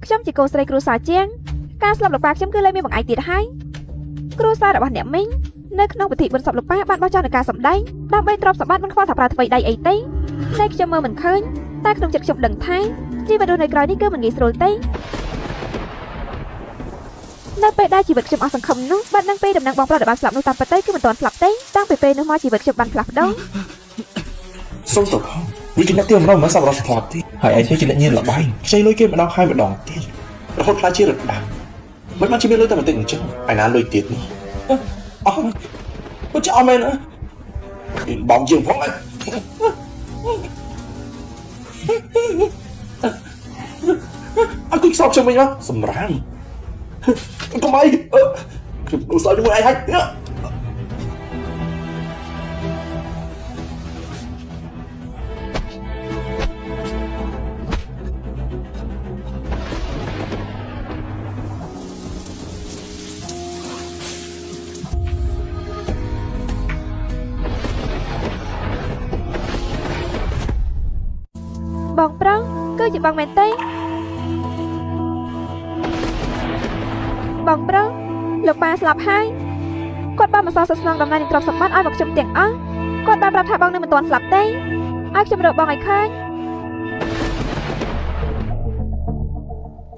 ខ្ញុំជាកូនស្រីគ្រួសារជាងការស្លាប់លោកប៉ាខ្ញុំគឺលែងមានបង្អែកទៀតហើយគ្រួសាររបស់អ្នកមីងនៅក្នុងពិធីបុណ្យសពលោកប៉ាបានបោះចោលនឹងការសម្ដែងដើម្បីទ្រព្យសម្បត្តិមិនខ្វល់ថាប្រើថ្វីដៃអីទេតែខ្ញុំមើលមិនឃើញតែក្នុងចិត្តខ្ញុំដឹងថាជីវិតរស់នៅក្រោយនេះគឺមិនងាយស្រួលទេនៅពេលដែលជីវិតខ្ញុំអស់សង្ឃឹមនោះបាត់នឹងពេលដំណឹងបងប្រុសដែលបានស្លាប់នោះតាមពិតទៅគឺមិនទាន់ស្លាប់ទេតាំងពីពេលនោះមកជីវិតខ្ញុំបានផ្លាស់ប្ដូរសូមទៅផងវាជាអ្នកទៀមម្ដងមិនសប្បុរសធ្លាប់ទេហើយឯងទៅជាអ្នកញៀនលបែងខ្ចីលុយគេម្ដងហើយម្ដងទៀតរហូតខ្លាចជារដាំមិនបានជាមានលុយតែបន្តិចអញ្ចឹងឯណាលុយទៀតនេះអស់មិនចោលមែនបងជាងផងអត់គិតសោកខ្ញុំវិញហ៎សម្រាមកុំអីខ្ញុំឧស្សាហ៍ជាមួយឯងហើយបងប្រុសគឺជាបងមែនទេបងប្រុសលោកប៉ាស្លាប់ហើយគាត់បានមកសងសស្នងដំណើរនឹងទ្រព្យសម្បត្តិឲ្យមកខ្ញុំទាំងអស់គាត់បានប្រាប់ថាបងនៅមិនទាន់ស្លាប់ទេឲ្យខ្ញុំរកបងឲ្យឃើញ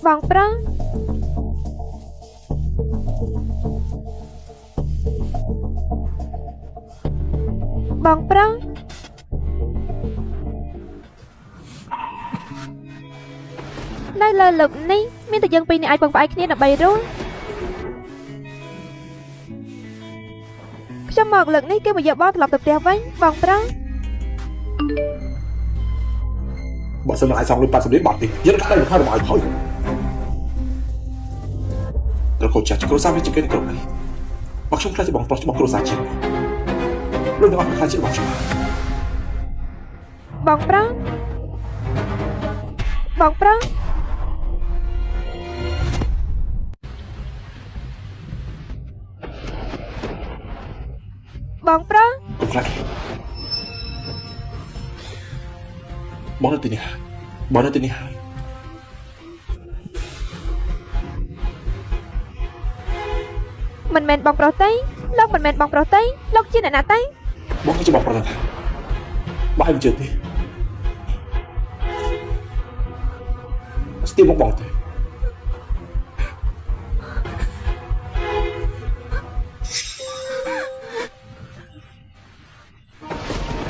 បងប្រុសបងប្រុសនៅលើលោកនេះមានតែយើងពីរនាក់អាចពឹងផ្អែកគ្នាដើម្បីរស់ខ្ញុំមកលើកនេះគឺមកយកបងត្រឡប់ទៅផ្ទះវិញបងប្រុសបើសិនមកឲ្យសងលុយ80លានបាត់ទេយើងកាត់ដៃមកហើយរំឲ្យហើយត្រកូលចាស់គ្រួសារវាជាគេគ្រប់នេះបើខ្ញុំខ្លាចជាបងប្រុសជាបងគ្រួសារជាងលុយទាំងអស់ខ្លាចជាបងខ្ញុំបងប្រុសបងប្រុសបងប្រុសកុំខ្លាចបងនៅទីនេះបងនៅទីនេះហើយមិនមែនបងប្រុសទេលោកមិនមែនបងប្រុសទេលោកជាអ្នកណាទេបងគឺជាបងប្រុសថាបងឲ្យជឿទេស្ទីមកបងទេ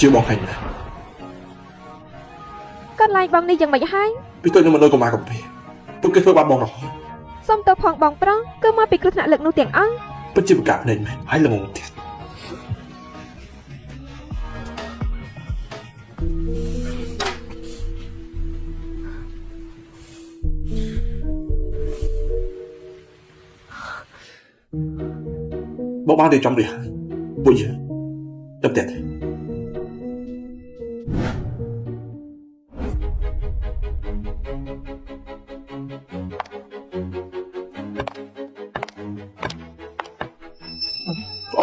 ជឿបងហើយណាកន្លែងបងនេះយ៉ាងម៉េចហើយពីទៅនឹងមនុស្សកុមារកំពីពួកគេធ្វើបាបបងរហូតសុំទៅផងបងប្រុសគឺមកពីគ្រោះថ្នាក់លើកនោះទាំងអស់ពិតជាប្រកាសភ្នែកមែនហើយល្ងងទៀតបងបានទៅចំរៀងពួកយើងទៅផ្ទះទេ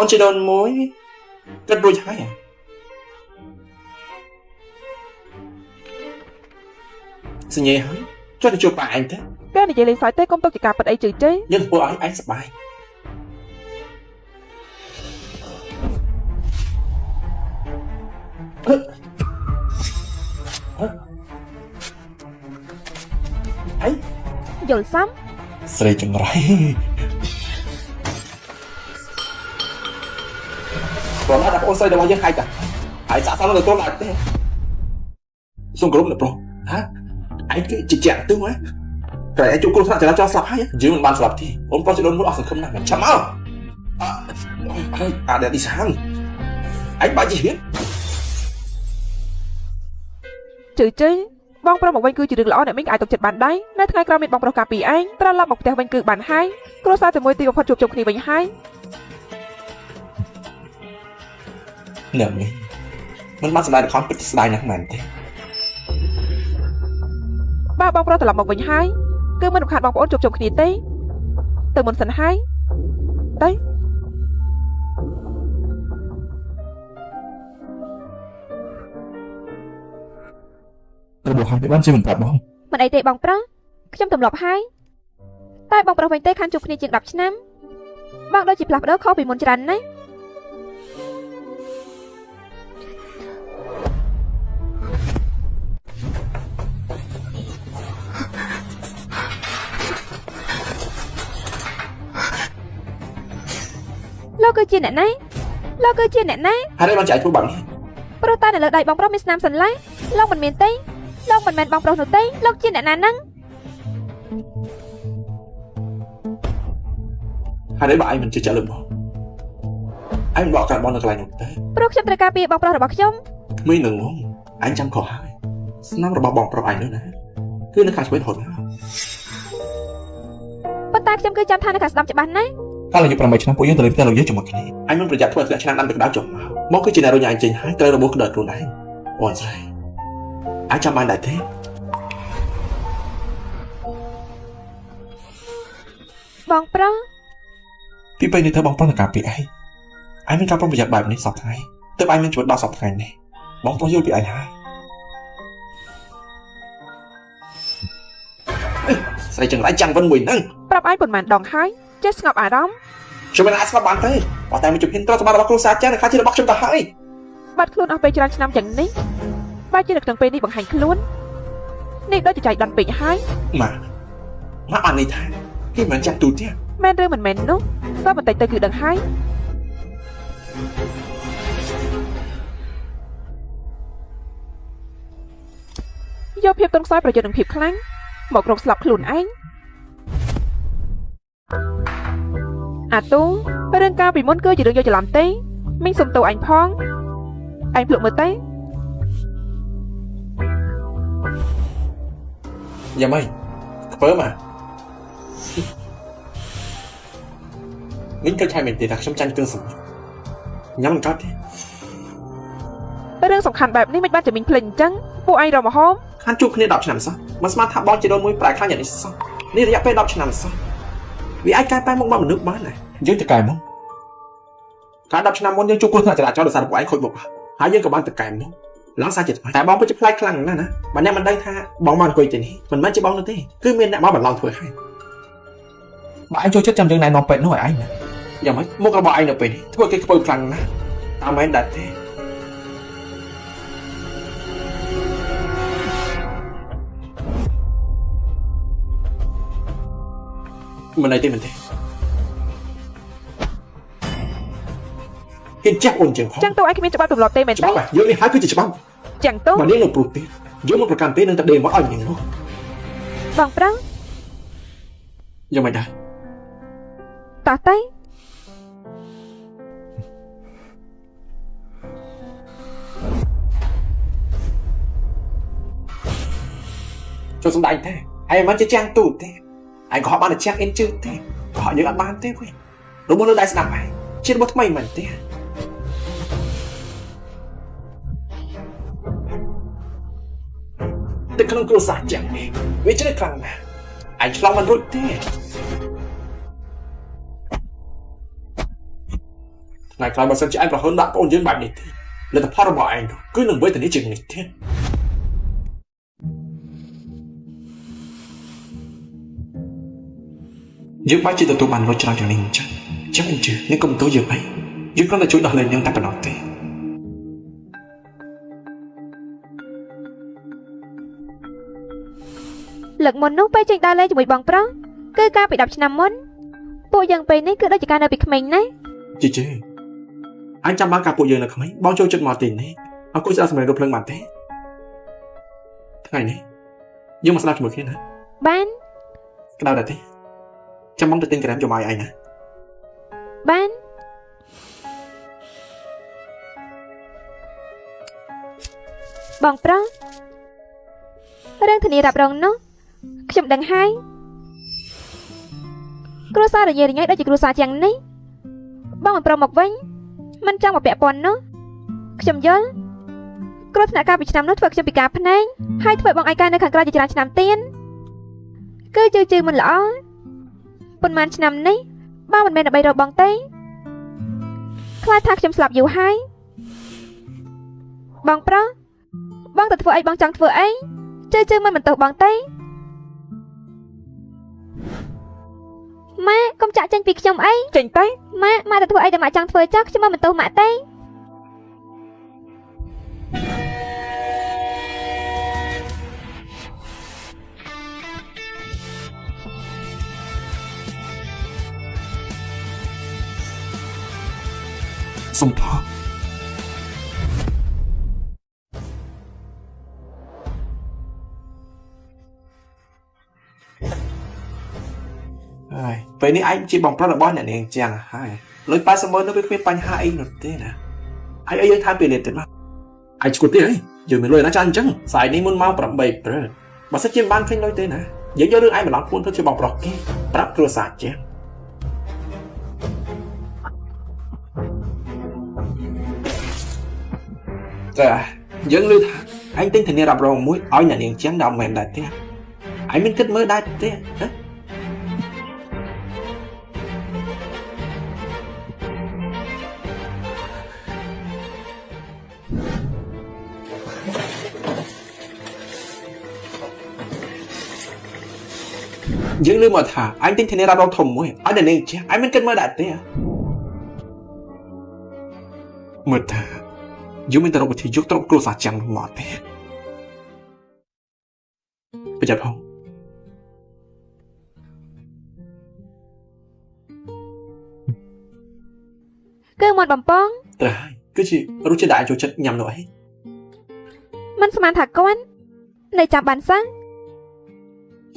អូនជាដូនមួយគិតរួចហើយសញ្ញាហើយចុះទៅជួបប៉ាអញទៅគេនិយាយលេងសើចទេកុំទុកជាការពិតអីជឿទេយើងធ្វើឲ្យឯងសប្បាយអីយល់សំស្រីចង្រៃព្រោះណាស់បងស្រីរបស់យើងខាយតាហើយសាក់សងទៅទល់អត់ទេសុំគ្រប់អ្នកប្រុសហ៎ឯងគឺជាជាក់ទៅហ៎តែឯងជួបគ្រោះថ្នាក់ចរាចរណ៍ស្លាប់ហើយយើងមិនបានស្លាប់ទេអូនប្រុសជាដូនមួយអស់សង្ឃឹមណាស់មិនចាំមកអាដែលទីសាំឯងបាច់ជាហ៊ានជឿបងប្រុសមកវិញគឺជារឿងល្អអ្នកមីងអាចទុកចិត្តបានដែរនៅថ្ងៃក្រោយមានបងប្រុសការពីឯងត្រឡប់មកផ្ទះវិញគឺបានហើយគ្រួសារតែមួយទីបំផុតជួបជុំគ្នាវិញហើយអ្នកមីងមិនបានសម្ដែងល្ខោនពិតស្ដាយណាស់មែនទេបើបងប្រុសត្រឡប់មកវិញហើយគឺមិនរំខានបងប្អូនជួបជុំគ្នាទេទៅមុនសិនហើយទៅរបស់ហើយបានជាមិនប្រាប់បងមិនអីទេបងប្រុស ខ្ញុំទម្លាប់ហើយតែបងប្រុសវិញទេខានជួបគ្នាជាង10ឆ្នាំបងដូចជាផ្លាស់ប្ដូរខុសពីមុនច្រើនណាស់លោកគឺជាអ្នកណាលោកគឺជាអ្នកណា ហើយបានចែកធ្វើបាំងនេះ ព្រោះតែនៅលើដៃបងប្រុសមានស្នាមសន្លាក់លោកមិនមានទេលោកមិនមែនបងប្រុសនោះទេលោកជាអ្នកណាហ្នឹង ហើយបើឯងមិនជឿចិត្តលើបងឯងបកកាត់បងនៅកន្លែងនោះទេ ព្រោះខ្ញុំត្រូវការពីបងប្រុសរបស់ខ្ញុំ ក្មេងនឹងងឯងចាំខុសហើយស្នាមរបស់បងប្រុសឯងនោះណាគឺនៅខាងឆ្វេងរហូតមក ប៉ុន្តែខ្ញុំគឺចាំថានៅខាងស្ដាំច្បាស់ណាស់ កាលអាយុ8ឆ្នាំពួកយើងទៅលេងផ្ទះលោកយើងជាមួយគ្នាអញមិនប្រយ័ត្នធ្វើធ្លាក់ឆ្នាំដាំទឹកក្តៅចុះមកគឺជាអ្នករុញឯងចេញហើយត្រូវរបួសក្តៅខ្លួនឯងអូនស្រីអាចចាំបានដែរទេ បងប្រុស ពីពេលនេះធ្វើបងប្រុសនឹងការពីឯងមានការប្រុងប្រយ័ត្នបែបនេះសពថ្ងៃទើបឯងមានជីវិតដល់សពថ្ងៃនេះបងប្រុសយល់ពីឯងហើយស្រីចឹងlạiចាំវិនមួយហ្នឹង ប្រាប់ឯងប៉ុន្មានដងហើយចេះស្ងប់អារម្មណ៍ ខ្ញុំមិនអាចស្ងប់បានទេប៉ុន្តែមានជំហានត្រូវសម្បត្តិរបស់គ្រូសាស្ត្រចាស់នឹងខ្លាចជារបស់ខ្ញុំទៅហើយ បាត់ខ្លួនអស់ពេលច្រើនឆ្នាំយ៉ាងនេះបែរជានៅក្នុងពេលនេះបង្ហាញខ្លួននេះដូចជាចៃដន្យពេកហើយ ម៉ាបាននេះថាគេមិនចាំទូទេ មែនឬមិនមែននោះសោះបន្តិចទៅគឺដឹងហើយយកភាពទន់ខ្សោយប្រយុទ្ធនឹងភាពខ្លាំងមករកស្លាប់ខ្លួនឯងអាទូរឿងការពីមុនគឺជារឿងយកច្រឡំទេមីងសុំតោឯងផងឯងភ្លុកមើលទេ យ៉ាងម៉េចខ្ពើមក មីងក៏ឆៃមែនទេថាខ្ញុំចាញ់គ្រឿងសម្ញ៉ាំមិនកាត់ទេ រឿងសំខាន់បែបនេះមិនបានជាមីងភ្លេចអញ្ចឹងពួកឯងរកមកហូម ខានជួបគ្នា10ឆ្នាំសោះមិនស្មានថាបងជាដូនមួយប្រែខ្លាំងយ៉ាងនេះសោះនេះរយៈពេល10ឆ្នាំសោះវាអាចកែប្រែមុខមកមនុស្សបានដែរយើងទៅកែមកកាល10ឆ្នាំមុនយើងជួបគ្រោះថ្នាក់ចរាចរណ៍ដោយសារពួកឯងខូចមុខហើយយើងក៏បានទៅកែមកឡើងសាជាថ្មីតែបងពិតជាប្លែកខ្លាំងណាស់ណាបើអ្នកមិនដឹងថាបងមកអង្គុយទីនេះមិនមែនជាបងនោះទេគឺមានអ្នកមកបន្លំធ្វើឲ្យបើឯងចូលចិត្តចាំយើងណែនាំពេទ្យនោះឲ្យឯងណាយ៉ាងម៉េចមុខរបស់ឯងនៅពេលនេះធ្វើគេខ្ពើខ្លាំងណាស់តាមមែនដែរទេមិនអីទេមិនទេហ៊ានចាប់អូនចឹងផង ចឹងតើឯងគ្មានច្បាប់ទម្លាប់ទេមែនទេ ច្បាប់យើងនេះហើយគឺជាច្បាប់ ចឹងតើ បើនាងនៅព្រោះទេយើងមកប្រកាន់ទេនឹងតែដេមកឲ្យនាងនោះ បងប្រុស យ៉ាងមិនដែរ តោះទៅ ចូលសំដែងទេឯងមិនជាចាំងទូទេឯងក៏ហត់បានតែចាំងអ៊ីនជឺទេក៏ហត់យើងអត់បានទេវិញរបស់នៅដៃស្ដាប់ឯងជារបស់ថ្មីមែនទេតែក្នុងគ្រួសារចាំងនេះវាជ្រៅខ្លាំងណាស់ឯងឆ្លងមិនរួចទេថ្ងៃក្រោយបើសិនជាឯងប្រហែលដាក់ប្អូនយើងបែបនេះទេលទ្ធផលរបស់ឯងគឺនឹងវេទនាជាងនេះទៀត យើងបាច់ជាទទួលបានលុយច្រើនយ៉ាងនេះអញ្ចឹងចាំអញ្ជើញនេះកុំទោសយើងអីយើងគ្រាន់តែជួយដោះលែងនាងតែប៉ុណ្ណោះទេលើកមុននោះពេលចេញដើរលេងជាមួយបងប្រុសគឺកាលពី10ឆ្នាំមុនពួកយើងពេលនេះគឺដូចជាការនៅពីក្មេងណា ជីអញចាំបានកាលពួកយើងនៅក្មេងបងចូលចិត្តមកទីនេះអង្គុយស្ដាប់សម្លេងរថភ្លើងបានទេថ្ងៃនេះយើងមកស្ដាប់ជាមួយគ្នាណា បាន ក្តៅដែរទេចាំបងទៅទិញក្រែមយកមកឲ្យឯងណា បានបងប្រុសរឿងធានារ៉ាប់រងនោះខ្ញុំដឹងហើយគ្រួសាររញ៉េរញ៉ៃដូចជាគ្រួសារយ៉ាងនេះបងមិនព្រមមកវិញមិនចង់មកពាក់ព័ន្ធនោះខ្ញុំយល់គ្រោះថ្នាក់កាលពីឆ្នាំនោះធ្វើខ្ញុំពិការភ្នែកហើយធ្វើបងឯកាយនៅខាងក្រៅជាច្រើនឆ្នាំទៀតគឺជឿមិនល្អប៉ុន្មានឆ្នាំនេះបងមិនមែនដើម្បីរកបងទេខ្លាចថាខ្ញុំស្លាប់យូរហើយបងប្រុស បងទៅធ្វើអីបងចង់ធ្វើអីជឿមិនបន្ទោសបងទេ ខ្ញុំចាក់ចេញពីខ្ញុំអី ចេញទៅ ម៉ាក់ទៅធ្វើអីដែលម៉ាក់ចង់ធ្វើចាស់ខ្ញុំមិនបន្ទោសម៉ាក់ទេ សុំថោហើយពេលនេះឯងជាបងប្រុសរបស់អ្នកនាងចាំងហើយលុយ80,000នៅវាគ្មានបញ្ហាអីនោះទេណាហើយអីយើងថែមពេលនេះទៀតមកឯងឈួតទេអីយើងមានលុយណាច្រើនអញ្ចឹងស្អែកនេះមុនមក8ព្រឹកបើសិនជាបានឃើញលុយទេណាយើងយករឿងឯងម្ដងខ្លួនធ្វើជាបងប្រុសគេប្រាប់គ្រួសារជាងចាយើងឮថាឯងទិញធានារ៉ាប់រងមួយឲ្យអ្នកនាងជាងដល់មិនដែរទេឯងមានគិតមើលដែរទេហ៎យើងលឺមកថាអញទិញធានារ៉ាប់រងធំមួយឲ្យអ្នកនាងជាងឯងមានគិតមើលដែរទេមើលថាយើងមានតែរកវិធីយកត្រង់គ្រួសារចាំងមកទេប្រយ័ត្នផង គឺមាត់បំពង ត្រូវហើយគឺជារសជាតិដែលអាចចូលចិត្តញ៉ាំនោះអី មិនស្មានថាគាត់នៅចាំបានសោះ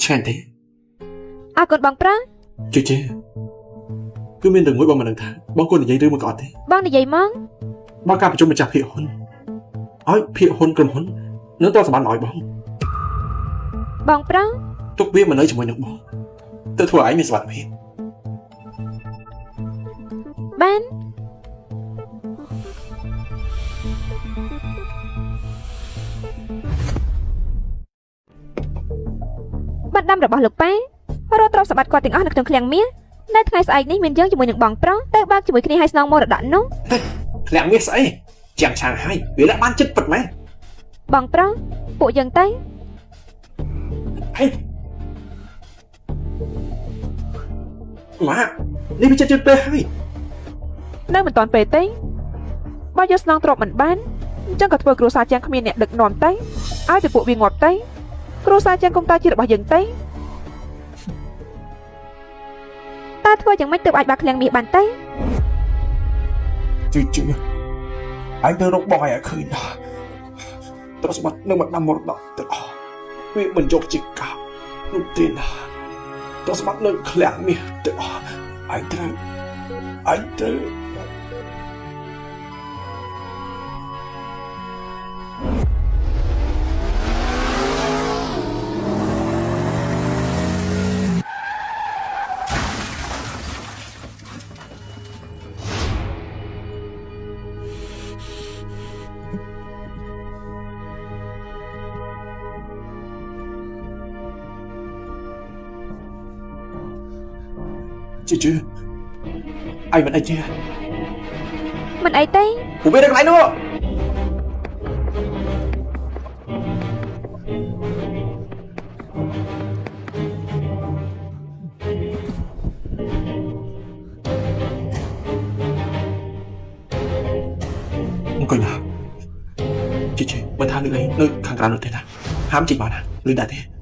ឆ្ងាញ់ទេ អរគុណបងប្រុស ជឿជឿគឺមានរឿងមួយបងមិនដឹងថាបងគាត់និយាយរឿងមួយក៏អត់ទេ បងនិយាយមក បងការប្រជុំម្ចាស់ភាគហ៊ុនឲ្យភាគហ៊ុនក្រុមហ៊ុននឹងតបសម្បត្តិឲ្យបង បងប្រុស ទុកវាមកនៅជាមួយនឹងបងទៅធ្វើឲ្យឯងមានសុវត្ថិភាព បាន បាត់ដាំរបស់លោកប៉ារកទ្រព្យសម្បត្តិគាត់ទាំងអស់នៅក្នុងឃ្លាំងមាសនៅថ្ងៃស្អែកនេះមានយើងជាមួយនឹងបងប្រុសទៅបើកជាមួយគ្នាឲ្យស្នងមរតកនោះ ធ្លាក់មាសស្អីចាំងឆាងហើយវាលាក់បានចិត្តពិតមែន បងប្រុសពួកយើងទៅ ហេម៉ានេះវាចិត្តជឿពេកហើយ នៅមិនតាន់ពេលទេបើយកស្នងទ្រព្យមិនបានអញ្ចឹងក៏ធ្វើគ្រួសារជាងគ្មានអ្នកដឹកនាំទៅឲ្យតែពួកវាងាប់ទៅគ្រួសារជាងកុំតើជារបស់យើងទៅ តើធ្វើយ៉ាងម៉េចទើបអាចបើកឃ្លាំងមាសបានទៅ ជឿជឿឯងទៅរកបងឲ្យឃើញដល់ទ្រព្យសម្បត្តិនឹងមកដាំមរតកទាំងអស់វាមិនយកជាកាប់នោះទេណាទ្រព្យសម្បត្តិនឹងឃ្លាំងមាសទាំងអស់ឯងត្រូវ ជឿឯងមិនអីទេ មិនអីទេ ពួកវានៅកន្លែងនោះអង្គុយណាជឿបើថាលើអីនៅខាងក្រៅនោះទេណាហាមចេញមកណាលឺដែរទេ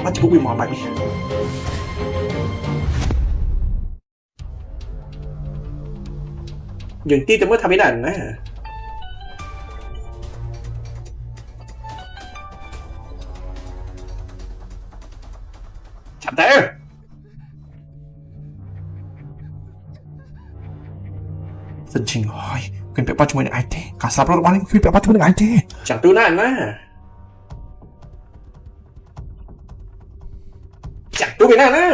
បាច់ជួបវាមកបែបនេះយើងទីទៅមើលថាវាណាស់ណាចាំទៅសិនជាងហើយគិនពាក់ព័ន្ធជាមួយនឹងឯងទេការសាប់រត់របស់នេះគឺពាក់ព័ន្ធជាមួយនឹងឯងទេចាំទូណាណាទូវាណា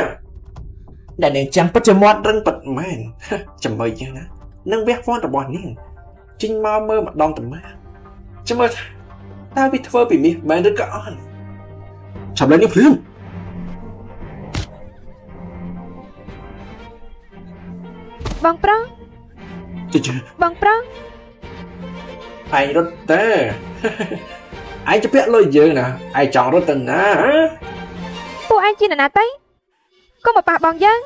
ដែលនាងចាំពិតជាមាត់រឹងពិតមែនចាំមើលយ៉ាងណានឹងវះវ័នរបស់នាងចេញមកមើលម្ដងទៅមកចាំមើលថាតើវាធ្វើពីមាសមែនឬក៏អត់ចាំឡើងនេះភ្លាម បងប្រុស ជឿ បងប្រុស ឯងរត់ទេ anh cho biết lôi dư nè ai chọn rồi từng nè ពួកឯងជាអ្នកណាទៅកុំមកប៉ះបងយើង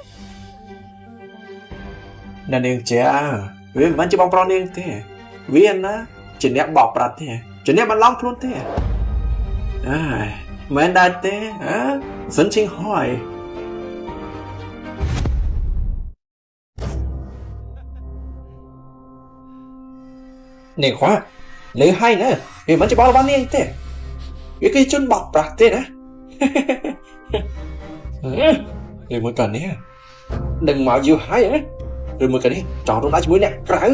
nè niềng trẻ vì mình chỉ bong pro niềng thế vì anh á chỉ nét bọc bạc thế chỉ nét bắn long luôn thế mình đã thế dẫn chính hỏi niềng khóa lấy hay nữa vì mình chỉ bong niềng thế vì cái chân bọc bạc thế nè rồi mới cần nè đừng mạo dư hay á rồi mới cần đi chọn trong đó chỉ mới nè rải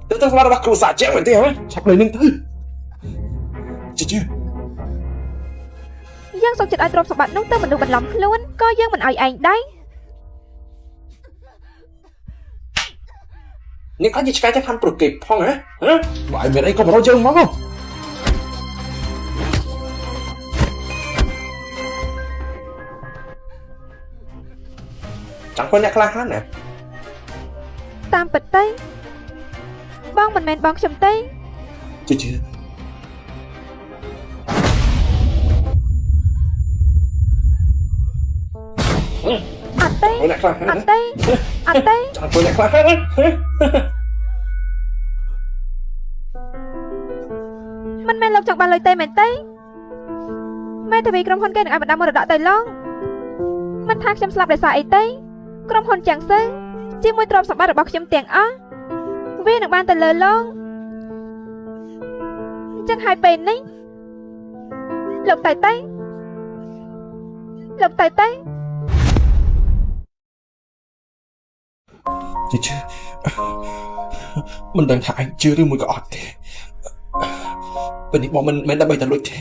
tới tới bắt cầu xả chết vậy thế hả sắp lên thứ chưa យើងសុំចិត្តឲ្យទ្រព្យសម្បត្តិនោះទៅមនុស្សបន្លំខ្លួនក៏យើងមិនឲ្យឯងដែរ นี่เขาจะใช้จะทำโปรเกตพ่องฮะบ่ายเมื่อไรก็มาเราเจอมั้งจังคนเนี่ยคลาฮันน่ะ តាមពិតទៅបងមិនមែនបងខ្ញុំទេ chưa អត់ទេ คนเนี่ยคลาฮัน អត់ទេអត់ទេ จังคนเนี่ยคลาฮัน មិនមែនលោកចង់បានលុយទេមែនទេមែនតែvìក្រុមហ៊ុនគេនឹងឲ្យបណ្ដាមរតកទៅឡងមិនថាខ្ញុំស្លាប់ដោយសារអីទេក្រុមហ៊ុនចាំងសើជាមួយទ្រព្យសម្បត្តិរបស់ខ្ញុំទាំងអស់វានឹងបានទៅលើឡងអញ្ចឹងហើយពេលនេះលោកទៅ chưa mình đang thả anh chưa được một cái ọt thế bên đi bọn mình đã bay tận lối thế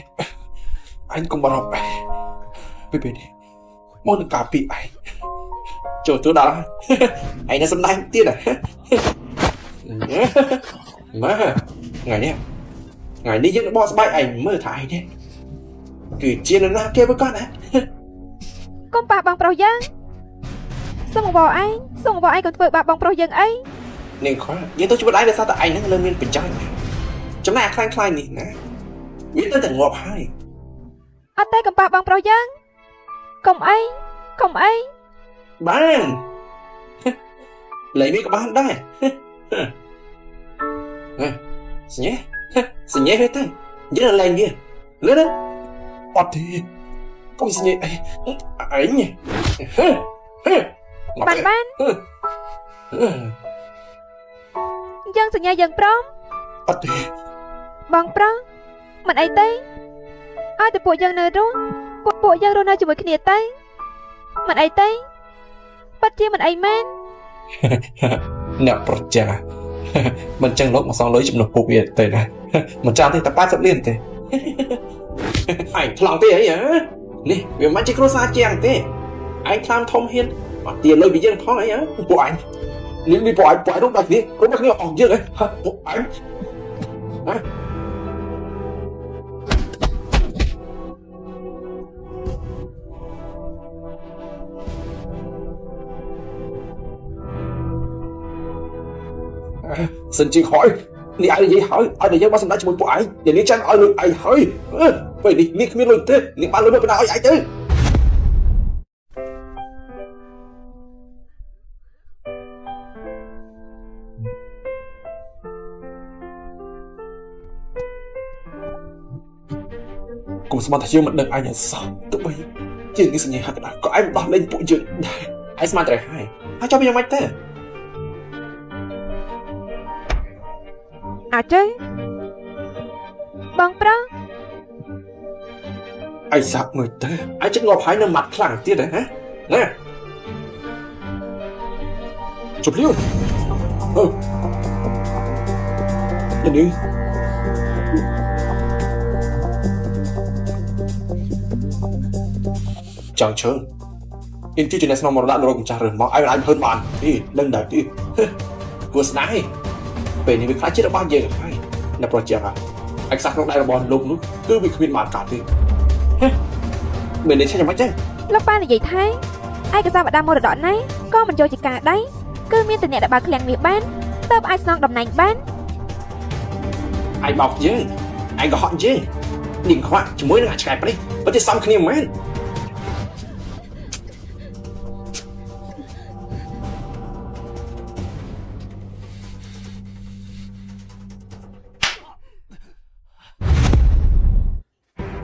anh cũng bảo học bên bên đi mong được cả bị anh trời tôi đã anh đã xâm đánh tiên à mà ngày đi giấc boss bay ảnh mơ thả anh đấy cứ chia lên ra kia với con à កុំប៉ះបងប្រុសយើងសុំអង្វរឯងកុំធ្វើបាបបងប្រុសយើងអី nên khó nhưng tôi chưa bắt được sao tại anh nó lên miên bình chân chúng này khai khai nè nè biết tới tận ngọt hai អត់ទេកុំប៉ះបងប្រុសយើងកុំអី bán lấy mấy cái bán đây xin nhé hết tay rất là lên kia lên đấy ọt thì không xin nhé ấy nhỉ បានយើងសញ្ញាយើងព្រម អត់ទេ បងប្រុសមិនអីទេឲ្យតែពួកយើងនៅរស់ពួកយើងរស់នៅជាមួយគ្នាទៅមិនអីទេពិតជាមិនអីមែន អ្នកប្រចាមិនចឹងលោកមកសងលុយចំនួនពួកវាទៅណាមិនចាំទេតែ80លានទេអញថ្លង់ទេអីហ៎នេះវាមិនជាគ្រួសារជាងទេអញខ្លាំធំហ៊ានអត់tiềnលុយពីយើងផងអីហ៎ពួកអញនេះពួកអញរត់ដល់គ្នាអស់យើងហ៎ពួកអញ xin chị hỏi đi ai vậy hỏi ai để dân ba xâm đá cho một ai để đi tranh ai luôn ai hỏi vậy đi đi không biết luôn thế đi ba luôn bên nào ai chứ cùng xem thấy chưa mình đừng ai nhận sao tụi bay chuyện cái sự gì hả có ai đọc lên bộ chuyện ai xem thấy hai ai cho bây giờ mày thế អាចទេបងប្រុស ai sạc người thế ai chết ngọt hái nằm mặt khẳng tiết đấy hả nè chụp liêu lên đi chẳng chơn in kia chuyện này xong mà đã rồi cũng trả rồi mong ai hơn bạn đi lên đài đi vừa snái về những việc khác chết đã bao giờ hay là project à anh sạc lúc này là bọn lục nữa cứ bị khuyên mạn cả đi mình đến xem cho mắt chứ លោកបាននិយាយថាឯកសារបដាមរតកនេះក៏មិនចូលជាការដែរគឺមានតែអ្នកដែលបើកឃ្លាំងនេះបានទើបអាចស្នងតំណែងបាន anh bọc chứ anh có họ chứ នាងខ្វាក់ជាមួយនឹងអាឆ្កែព្រៃបើតែសំគ្នាមែន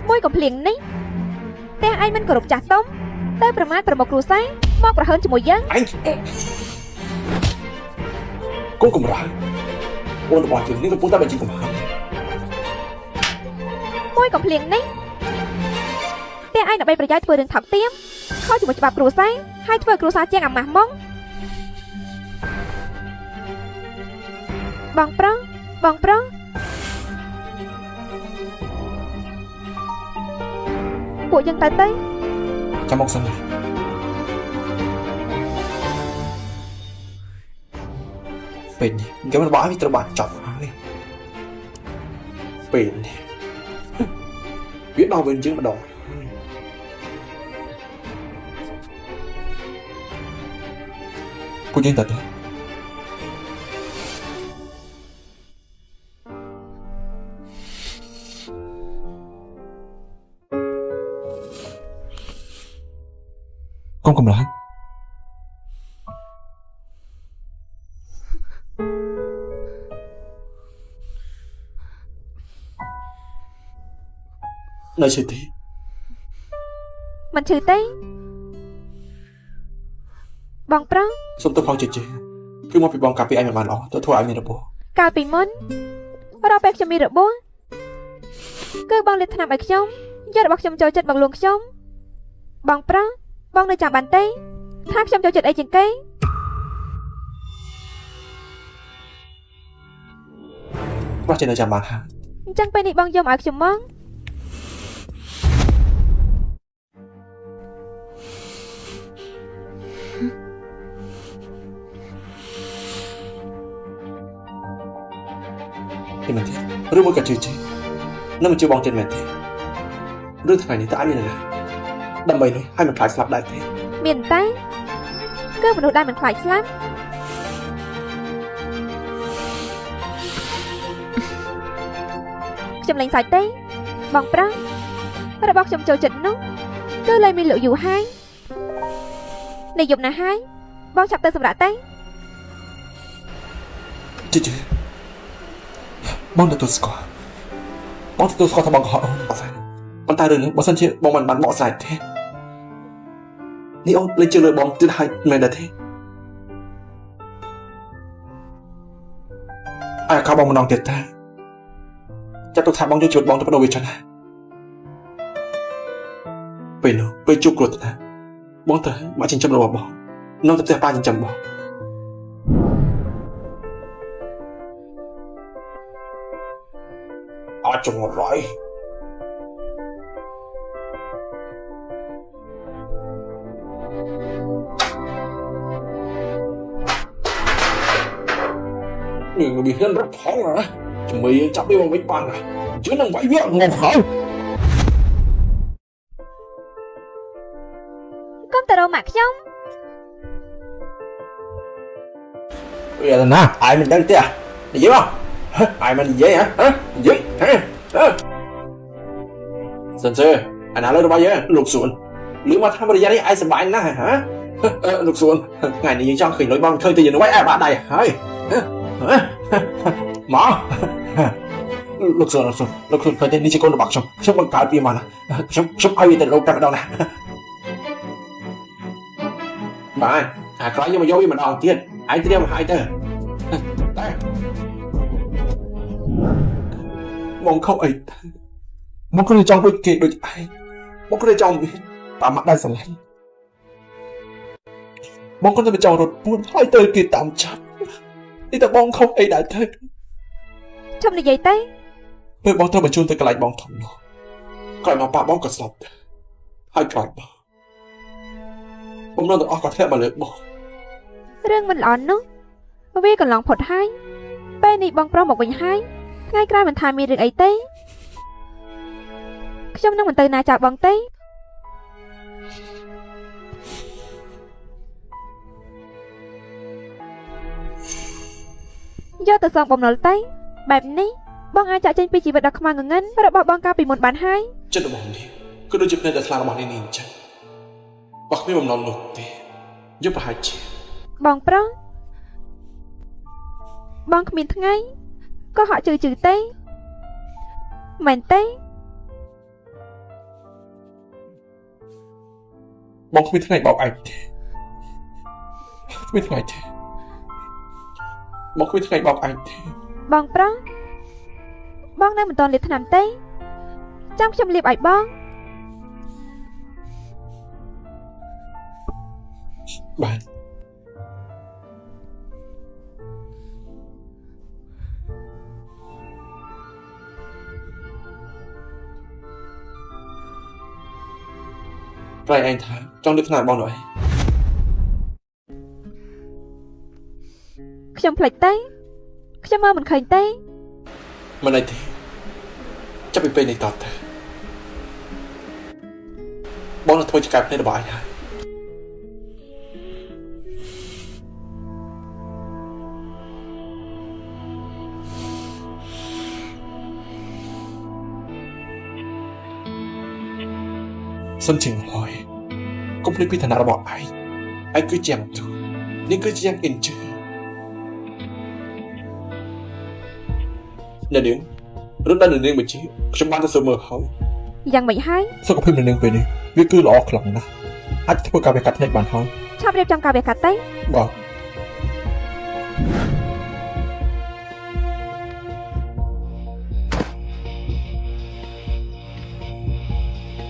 មួយកំភ្លៀងនេះតែឯងមិនគោរពចាស់ទុំតែប្រមាថប្រមុខគ្រួសារមកប្រហើនជាមួយយើង អញកូនកំរើអូនរបស់យើងនេះកំពុងតែបញ្ចេញកំហឹង មួយកំភ្លៀងនេះតែឯងដើម្បីប្រយោជន៍ធ្វើរឿងថោកទាបខុសជាមួយច្បាប់គ្រួសារហើយធ្វើគ្រួសារជាងអាម៉ាស់ម៉ងបងប្រុសពួកយើងទៅចាំមកសិនពេលនេះគេមិនบอกឲ្យត្រូវបានចប់ហើយពេលនេះវាដល់វិញជាងម្ដងពួកយើងទៅកុំកំឡុងនៅឈឺទេមិនឈឺទេបងប្រុស សុំទៅផងជិះគឺមកពីបងកាពីឯងមិនបានអស់ទៅធ្វើឲ្យមានរបួស កាលពីមុនរាល់ពេលខ្ញុំមានរបួសគឺបងលេបថ្នាំឲ្យខ្ញុំយករបស់ខ្ញុំចូលចិត្តបងលួងខ្ញុំបងប្រុសបងនៅចាំបានទេថាខ្ញុំចូលចិត្តអីជាងគេបងចេះនៅចាំបានហើយអញ្ចឹងពេលនេះបងយកមកឲ្យខ្ញុំមកពីមែនទេឬមកកាជិះនឹងមិនជឿបងចិត្តមែនទេឬថ្ងៃនេះតើអញមានណាដើម្បីនេះឲ្យមិនខ្លាចស្លាប់ដែរទេមានតែគឺមនុស្សដែលមិនខ្លាចស្លាប់ខ្ញុំលេងសាច់ទេបងប្រុសរបស់ខ្ញុំចូលចិត្តនោះគឺលែងមានលក់យូរហើយនេះយប់ណាស់ហើយបងចាប់ទៅសម្រាប់ទេជិះបងទទួលស្គាល់ថាបងកុហកអូនអត់ស្អាតប៉ុន្តែរឿងនេះបើសិនជាបងមិនបានបកស្រាយទេនេះអូនលេងជឿលើបងទៀតហើយមែនដែរទេអាយខោបងម្ដងទៀតតាចាត់ទុកថាបងយកជីវិតបងទៅបដូរវាចឹងណាពេលនោះពេលជួបគ្រោះថ្នាក់បងទៅមកចិញ្ចឹមរបស់បងនៅទៅផ្ទះប៉ាចិញ្ចឹមបងអត់ចង្រៃនេះវាហ៊ានរត់ផងណាជាមួយចាប់វាមកវិញបានណាជឿនឹងវាយវាងងហើកុំទៅរកម៉ាក់ខ្ញុំវាណាអាយមិនដឹងទេនិយាយមកអាយមិននិយាយហ៎និយាយសិនអាណាលើរបស់យើងលោកសួនលឺមកថាបរិយានេះអាយសប្បាយណាស់ហ៎លោកសួនថ្ងៃនេះយើងចង់ឃើញលុយបងឃើញទៅយើងវាយអាយបាត់ដៃហើយមកលោកសួនឃើញទេនេះជាកូនរបស់ខ្ញុំបង្កើតវាមកណាខ្ញុំឲ្យវាទៅលោកតែម្ដងណាបាទអាក្រោយយកមកយកវាម្ដងទៀតឯងត្រៀមឲ្យទៅតែបងខុសអីមកគ្រាន់តែចង់ដូចគេដូចឯងមកគ្រាន់តែចង់តាមមកដែរស្រឡាញ់បងគ្រាន់តែចង់រត់ពួនហើយទៅគេតាមចាប់នេះតែបងខុសអីដែរទៅឈប់និយាយទេពេលបងត្រូវបញ្ជូនទៅកន្លែងបងធំនោះក្រោយមកប៉ាបងក៏ស្លាប់ហើយក្រោយបងនៅទាំងអស់ក៏ធ្លាក់មកលើបងរឿងមិនល្អនោះវាកន្លងផុតហើយពេលនេះបងប្រុសមកវិញហើយថ្ងៃក្រោយមិនថាមានរឿងអីទេខ្ញុំនឹងមិនទៅណាចោលបងទេយកទៅសងបំណុលទៅបែបនេះ បងអាចចាក់ចេញពីជីវិតដ៏ខ្មៅងងឹនរបស់បងកាលពីមុនបានហើយ ចិត្តរបស់នេះគឺដូចជាភ្នែកដែលថ្លារបស់នេះអញ្ចឹងបើគ្មានបំណងនោះទេយកប្រហែលជា បងប្រុសបងគ្មានថ្ងៃក៏ហក់ជឿទេមែនទេ បងគ្មានថ្ងៃបោកឯងទេគ្មានថ្ងៃទេបងគ្មានថ្ងៃបោកឯងទេ បងប្រុសបងនៅមិនទាន់លាបថ្នាំទេចាំខ្ញុំលាបឲ្យបង បាទប្រែឯងថាចង់លើកថ្នាក់បងនោះឯង ខ្ញុំភ្លេចទេខ្ញុំមើលមិនឃើញទេ មិនអីទេចាប់ពីពេលនេះតទៅបងនឹងធ្វើជាការភ្នែករបស់ឯងហើយសិនជាហើយកុំភ្លេចពីឋានៈរបស់ឯងគឺជាយ៉ាងទូនេះគឺជាយ៉ាងអ៊ីនជឺអ្នកនាងរត់ដល់អ្នកនាងបញ្ជាខ្ញុំបានទៅសួរមើលហើយ យ៉ាងម៉េចហើយ សុខភាពអ្នកនាងពេលនេះវាគឺល្អខ្លាំងណាស់អាចធ្វើការវះកាត់ភ្នែកបានហើយ ឆាប់រៀបចំការវះកាត់ទេ បាទ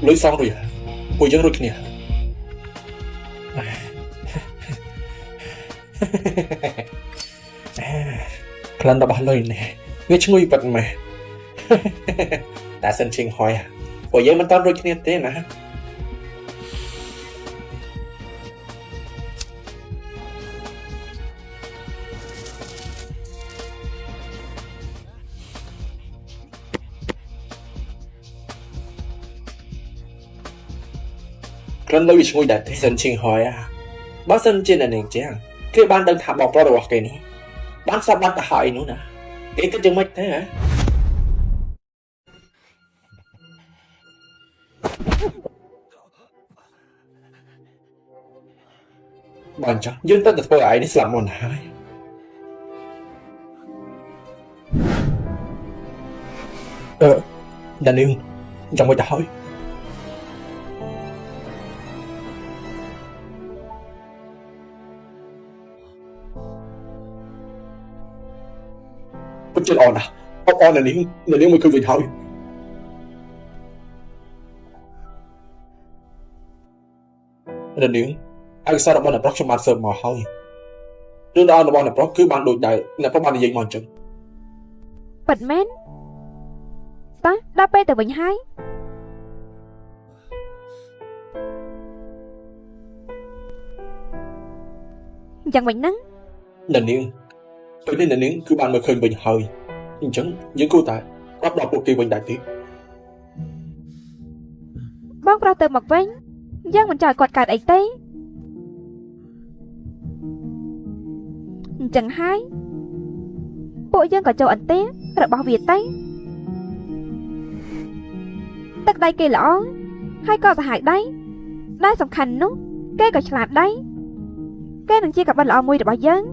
លុយសងរួចហើយពួកយើងរួចគ្នាក្លិនរបស់លុយនេះវាឈ្ងុយពិតមែនតែសិនជាងហើយពួកយើងមិនតន់រួចគ្នាទេណាក្លិនលុយវាឈ្ងុយដែរទេសិនជាងហើយបើសិនជាអ្នកនាងជាងគេបានដឹងថាបងប្រុសរបស់គេនេះបានស្លាប់បាត់ទៅហើយនោះណាគេគិតយ៉ាងម៉េចទេហ៎បានចាយើងទៅធ្វើឲ្យឯនេះស្លាប់មុនហើយដានីងចាំមួយទៅហើយពិតជាល្អណាស់អបអរអ្នកនាងមួយគឺវិញហើយអ្នកនាងឯកសាររបស់អ្នកប្រុសខ្ញុំបានស៊ើបមកហើយរឿងរ៉ាវរបស់អ្នកប្រុសគឺបានដូចដែរអ្នកប្រុសបាននិយាយមកអញ្ចឹង ពិតមែនតោះដល់ពេលទៅវិញហើយយ៉ាងម៉េចហ្នឹង អ្នកនាងពេលនេះអ្នកនាងគឺបានមើលឃើញវិញហើយអញ្ចឹងយើងគួរតែប្រាប់ដល់ពួកគេវិញដែរទេ បងប្រុសទៅមកវិញយើងមិនចង់ឲ្យគាត់កើតអីទេអញ្ចឹងហើយពួកយើងក៏ចូលអន្ទារបស់វាទៅទឹកដៃគេល្អហើយក៏សាហាវដែរដែលសំខាន់នោះគេក៏ឆ្លាតដែរគេនឹងជាកបិតល្អមួយរបស់យើង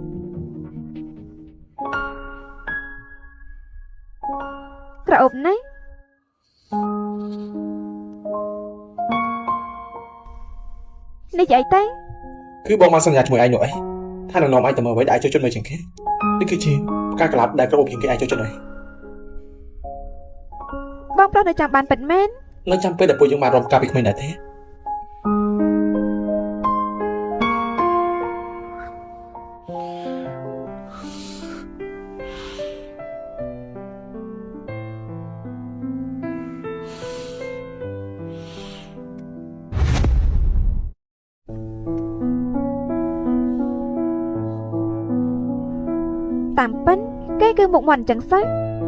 ក្រអូបណាស់នេះជាអីទេ គឺបងបានសន្យាជាមួយឯងនោះអីថានឹងនាំឯងទៅមើលអ្វីដែលឯងចូលចិត្តមើលជាងគេនេះគឺជាផ្កាកន្លប់ដែលក្រអូបជាងគេឯងចូលចិត្តហើយ បងប្រុសនៅចាំបានពិតមែន នៅចាំពេលដែលពួកយើងបានរំការពីក្មេងដែរទេតាមពិនគេគឺមុខមាត់អញ្ចឹងសោះ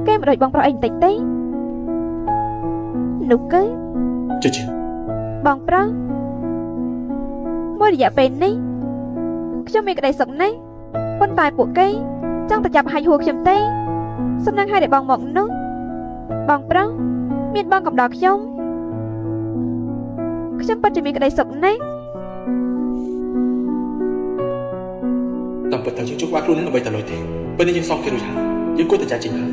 គេមិនដូចបងប្រុសអីបន្តិចទេនោះគឺ ជា បងប្រុសមួយរយៈពេលនេះខ្ញុំមានក្តីសុខណាស់ប៉ុន្តែពួកគេចង់ទៅចាប់ហាច់ហួរខ្ញុំទេសំណាងឲ្យតែបងមកនោះ បងប្រុសមានបងកំដរខ្ញុំពិតជាមានក្តីសុខណាស់ តាមពិតទៅយើងជួបបាក់ខ្លួននឹងអ្វីទៅលុយទេពេលនេះយើងសងគេរួចហើយយើងគួរតែចាច់ចេញហើយ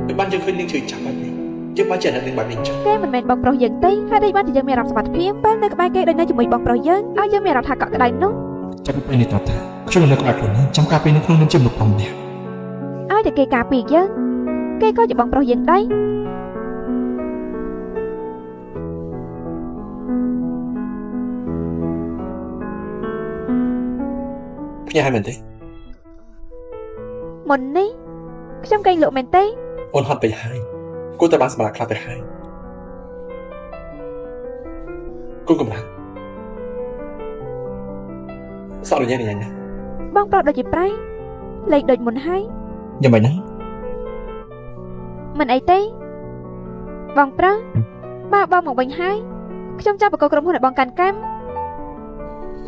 ពេលបានយើងឃើញនាងជឿចាប់បែបនេះយើងបានចេះនឹងបែបនេះចឹង គេមិនមែនបងប្រុសយើងទេហើយដូចបានជាយើងមានអារម្មណ៍សុខភាពពេលនៅក្បែរគេដូចនៅជាមួយបងប្រុសយើងឲ្យយើងមានអារម្មណ៍ថាកក់ក្ដៅនោះ ចាប់ពេលនេះតើខ្ញុំនៅក្បែរខ្លួននឹងចាំការពេលនេះខ្លួននឹងជាមនុស្សប្រុសម្នាក់ ឲ្យតែគេការពារយើងគេក៏ជាបងប្រុសយើងដែរ ភ្ញាក់ហើយមែនទេ មុននេះខ្ញុំកេងលក់មែនទេ អូនហត់ពេកហើយគួរតែបានសម្រាប់ខ្លះទៅហើយគូកំឡាំងសក់រញ៉ៃណា បងប្រុសដូចជាប្រៃលេខដូចមុនហើយ យ៉ាងម៉េចហ្នឹង មិនអីទេបងប្រុសបើបងមកវិញហើយខ្ញុំចាប់បកក្រុមហ៊ុនឲ្យបងកាន់កម្ម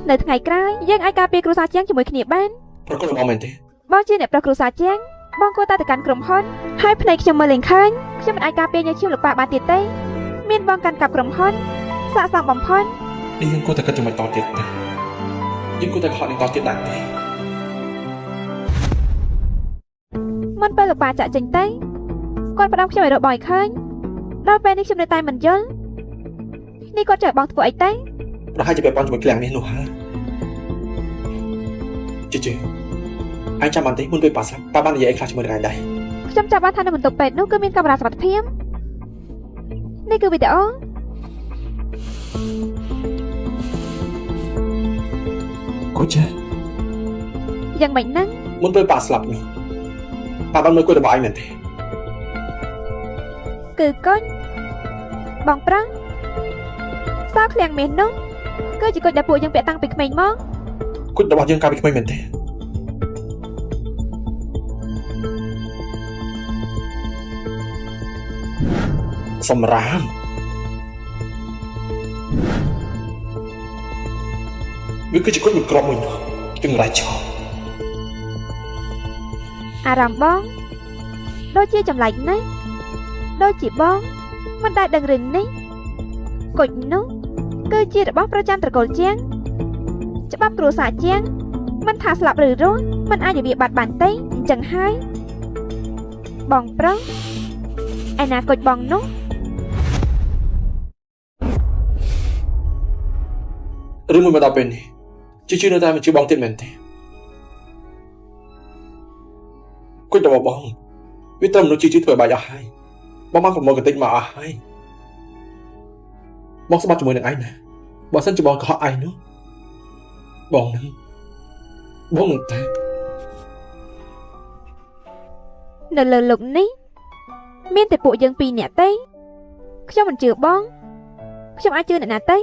នៅថ្ងៃក្រោយយើងអាចការពារគ្រួសារជាងជាមួយគ្នាបាន ប្រកបបងមែនទេ បងជាអ្នកប្រុសគ្រួសារជាងបងគួរតែទៅកាន់ក្រុមហ៊ុនហើយភ្នែកខ្ញុំមើលលេងឃើញខ្ញុំមិនអាចការពារញើឈាមលោកប៉ាបានទៀតទេមានបងកាន់កាប់ក្រុមហ៊ុនស័ក្តិសមបំផុត នេះយើងគួរតែគិតចំណុចតទៀតទេយើងគួរតែខកនឹងតទៀតដែរទេ មិនពេលលោកប៉ាចាក់ចេញទៅគាត់ផ្ដាំខ្ញុំឲ្យរកបងឲ្យឃើញដល់ពេលនេះខ្ញុំនៅតែមិនយល់នេះគាត់ចង់បងធ្វើអីទេ ប្រហែលជាពាក់ព័ន្ធជាមួយឃ្លាំងនេះនោះហើយជិះអញចាំបានទេមុនពេលប៉ាស្លាប់ប៉ាបាននិយាយអីខ្លះជាមួយនឹងឯងដែរ ខ្ញុំចាប់បានថានៅបន្ទប់ពេទ្យនោះគឺមានកាមេរ៉ាសុវត្ថិភាពនេះគឺវីដេអូ កូចា យ៉ាងម៉េចហ្នឹង មុនពេលប៉ាស្លាប់នោះប៉ាបានមើលគួយរបស់ឯងមែនទេ គឺកុញបងប្រុសសោឃ្លាំងមាសនោះគឺជាកុញដែលពួកយើងពាក់តាំងពីក្មេងមក គួយរបស់យើងកាលពីក្មេងមែនទេសម្រាមវាគឺជាគុណមួយក្របមួយនោះจึงរ៉ាច់ឈោ អារម្មណ៍បងដូចជាចម្លែកណាស់ដូចជាបងមិនដែលដឹងរឿងនេះកុញនោះគឺជារបស់ប្រចាំត្រកូលជាងច្បាប់គ្រួសារជាងមិនថាស្លាប់ឬរស់មិនអាចនិយាយបាត់បានទេអញ្ចឹងហើយបងប្រុសឯណាកុញបងនោះ រឿងមួយមកដល់ពេលនេះជឿនៅតែមិនជឿបងទៀតមែនទេគួយតែបងវាត្រឹមមនុស្សជឿធ្វើបាច់អស់ហើយបងបានប្រមូលកតិចមកអស់ហើយបងស្បាត់ជាមួយនឹងឯងណាបើសិនជាបងកុហកឯងនោះបងនឹងតែ នៅលើលោកនេះមានតែពួកយើងពីរនាក់ទេខ្ញុំមិនជឿបងខ្ញុំអាចជឿអ្នកណាទេ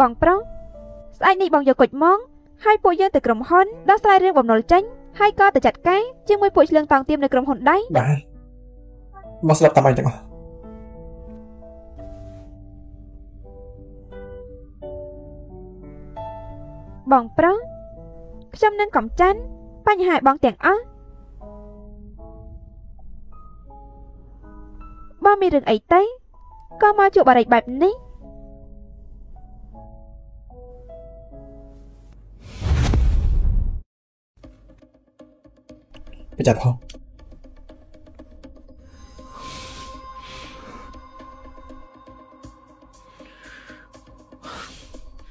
បងប្រុសស្អែកនេះបងយកគុជមកហើយពួកយើងទៅក្រុមហ៊ុនដោះស្រាយរឿងបំណុលចេញហើយក៏ទៅចាត់ការជាមួយពួកឆ្លៀងតង់ទៀមនៅក្រុមហ៊ុនដែរ បានមកស្លាប់តាមឯងទាំងអស់ បងប្រុសខ្ញុំនឹងកំចាន់បញ្ហាឲ្យបងទាំងអស់បងមានរឿងអីទេក៏មកជួបបារីបែបនេះ ប្រចាំផង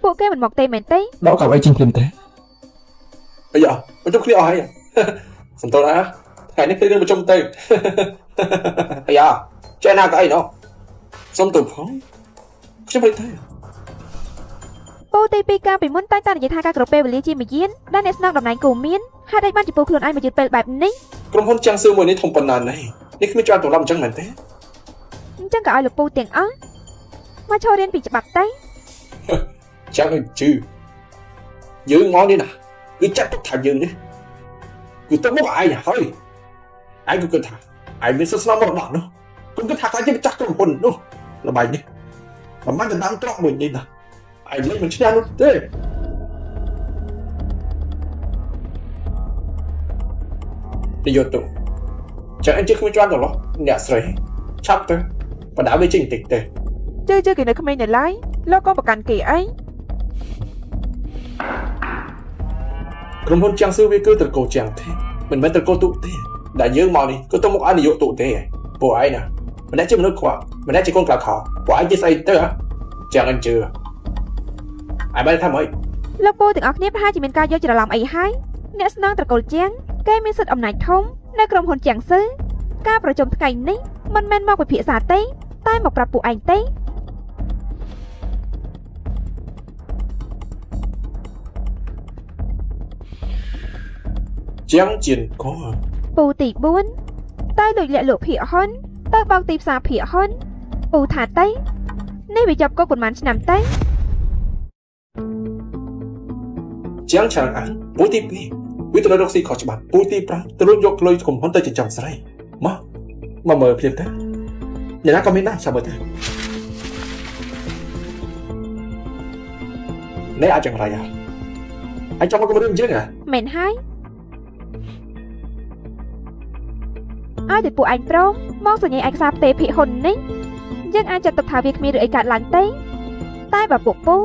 ពួកគេមិនមកទេមែនទេ ដកកៅអីចេញព្រមទេអាយ៉ាមិនជុំគ្នាអស់ហើយសំទោសណាថ្ងៃនេះគឺរឿងប្រជុំទៅអាយ៉ាចេះណាកៅអីណោះសុំទោសផងខ្ញុំភ្លេចទៅ ពូទីពីការពីមុនតែងតែនិយាយថាការក្រពេលវេលាជាមយានដែលអ្នកស្នងតំណែងគូមានហេតុអីបានជាពូខ្លួនឯងមកយឺតពេលបែបនេះ ក្រុមហ៊ុនចាំងស៊ឺមួយនេះធំប៉ុណ្ណានេះនេះគ្មានជាប់ទម្លាប់អញ្ចឹងមែនទេ អញ្ចឹងក៏ឲ្យលោកពូទាំងអស់មកចូលរៀនពីច្បាប់ទៅ ចាំឲ្យជឿយើងមកនេះណាគឺចាត់ទុកថាយើងនេះគឺទៅមកឯងហើយឯងគឺគិតថាឯងមានសិទ្ធិស្នងមរតកនោះគឺគិតថាខ្លាចជាម្ចាស់ក្រុមហ៊ុននោះ ល្បែងនេះមិនបានដណ្ដើមត្រង់មួយនេះណាឯងលេងមិនឈ្នះនោះទេនិយាយទៅចឹងអញជិះគ្មានជាន់ទៅឡោះអ្នកស្រីឆាប់ទៅបដាវាចេញបន្តិចទេ ជឿគេនៅក្មេងនៅឡើយលោកក៏ប្រកាន់គេអី ក្រុមហ៊ុនជាងស៊ឺវាគឺត្រកូលជាងទេមិនមែនត្រកូលទូទេដែលយើងមកនេះគឺទៅមកឲ្យនាយកទូទេពួកឯងណាម្នាក់ជាមនុស្សខ្វះម្នាក់ជាកូនក្លាខោពួកឯងជាស្អីទៅចឹងអញជឿឯងបានថាម៉េច លោកពូទាំងអស់គ្នាប្រហែលជាមានការយកច្រឡំអីហើយអ្នកស្នងត្រកូលជាងគេមានសិទ្ធិអំណាចធំនៅក្រុមហ៊ុនជាងស៊ឺការប្រជុំថ្ងៃនេះមិនមែនមកពិភាក្សាទេតែមកប្រាប់ពួកឯងទេ ជាងជៀនគោ ពូទី4ទៅដូចលាក់លក់ភាគហ៊ុនទៅបោកទីផ្សារភាគហ៊ុនពូថាទេនេះវាចាប់គុកប៉ុន្មានឆ្នាំទេ ជាងច្រើនអញពូទី2វាទៅរកស៊ីខុសច្បាប់ពូទី5ទៅលួចយកលុយក្រុមហ៊ុនទៅចិញ្ចឹមស្រីមកមើលភ្លាមទៅអ្នកណាក៏មានដែរចាំមើលទៅនេះអាចយ៉ាងไรអញចង់មកគំរាមយើងហ៎ មែនហើយឲ្យតែពួកឯងព្រមមកសញ្ញាឯកសារផ្ទេរភាគហ៊ុននេះយើងអាចចាត់ទុកថាវាគ្មានរឿងអីកើតឡើងទេតែបើពួកពូ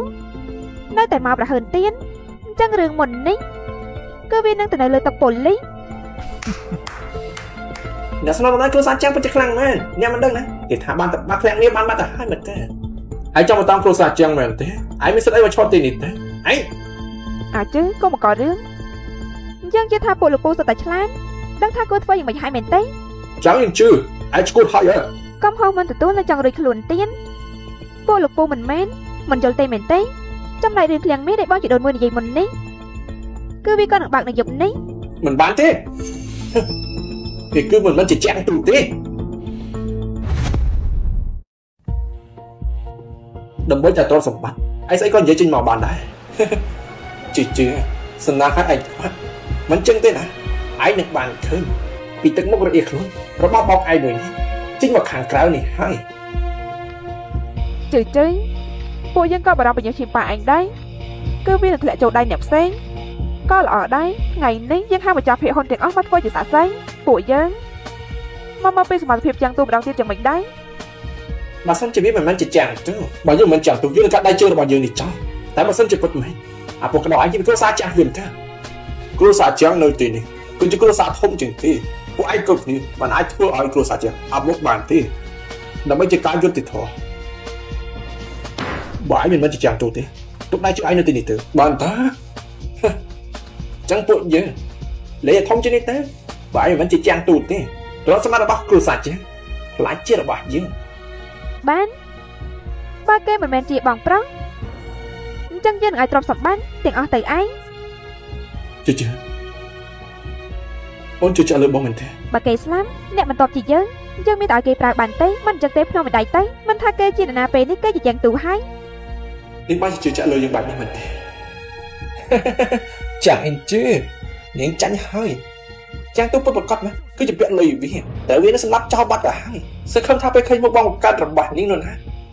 នៅតែមកប្រហើនទៀនអញ្ចឹងរឿងមុននេះគឺវានឹងទៅនៅលើតុប៉ូលីស អ្នកស្នងដំណើរគ្រួសារចាំពិតជាខ្លាំងមែនអ្នកមិនដឹងណាគេថាបានតែបាត់ធ្លាក់នេះបានបាត់ទៅហើយមែនទេហើយចង់មកតាមគ្រួសារចាំមែនទេឯងមានសិទ្ធិអីមកឈប់ទីនេះទេឯង អាចជឿក៏មកករឿង យើងជឿថាពួកលោកពូសុទ្ធតែឆ្លាតដឹងថាគួរធ្វើយ៉ាងម៉េចហើយមែនទេ ចាំយើងជឿឯងឈួតហើយហ៎ កំហុសមិនទទួលនៅចង់រួចខ្លួនទៀនពួកលោកពូមិនមែនមិនយល់ទេមែនទេចំណែករឿងឃ្លាំងមាសដែលបងជីដូនមួយនិយាយមុននេះគឺវាក៏នឹងបើកនៅយប់នេះ មិនបានទេគេគឺមិនជាចាំងទូទេដើម្បីតែទ្រព្យសម្បត្តិឯងស្អីក៏និយាយចេញមកបានដែរ ជឿសំណាងឲ្យឯងខ្វាត់មិនចឹងទេណាឯងនឹងបានឃើញពីទឹកមុខរអៀខ្លួនរបស់បោកឯងមួយនេះចេញមកខាងក្រៅនេះហើយ ជឿពួកយើងក៏បារម្ភពីញើសឈាមប៉ាឯងដែរគឺវានឹងធ្លាក់ចូលដៃអ្នកផ្សេងក៏ល្អដែរថ្ងៃនេះយើងហៅម្ចាស់ភាគហ៊ុនទាំងអស់មកធ្វើជាសាក់សៃពួកយើងមកពីសមត្ថភាពយ៉ាងទូម្ដងទៀតយ៉ាងម៉េចដែរ បើសិនជាវាមិនមែនជាចាំងទៅបើយើងមិនចាំងទៅយើងនឹងកាត់ដៃជើងរបស់យើងនេះចោលតែបើសិនជាពិតមែនអាពួកកណ្ដោឯងជាគ្រួសារចាំងវិញទៅគ្រួសារចាំងនៅទីនេះគឺជាគ្រួសារធំជាងគេពួកឯងគ្រប់គ្នាមិនអាចធ្វើឲ្យគ្រួសារចាំងអាប់មុខបានទេដើម្បីជាការយុត្តិធម៌បើឯងមិនមែនជាចាំងទូទេទុកដៃជួយឯងនៅទីនេះទៅបានតាចឹងពួកយើងលេធំជាងនេះទៅបើឯងមិនមែនជាចាំងទូទេទ្រព្យសម្បត្តិរបស់គ្រួសារចាំងខ្លាចជារបស់យើង បានបើគេមិនមែនជាបងប្រុសអញ្ចឹងយើងនឹងឲ្យទ្រព្យសម្បត្តិទាំងអស់ទៅឯង ជឿអូនជឿលើបងមែនទេ បើគេស្លាប់អ្នកបន្ទាប់ជាយើងមានតែឲ្យគេប្រើបានទេមិនអញ្ចឹងទេភ្នំម្ដាយទៅមិនថាគេជានរណាពេលនេះគេជាយ៉ាងទូហើយ នេះបានជឿលើយើងបែបនេះមែនទេ ចាំងអ៊ីនជឿនាងចាញ់ហើយចាំងទូពុតប្រកបណាគឺជាពាក់លុយវាតែវានឹងសម្លាប់ចោលបាត់ទៅហើយសឹកខំថាពេលឃើញមុខបងកាត់របស់នាងនោះណា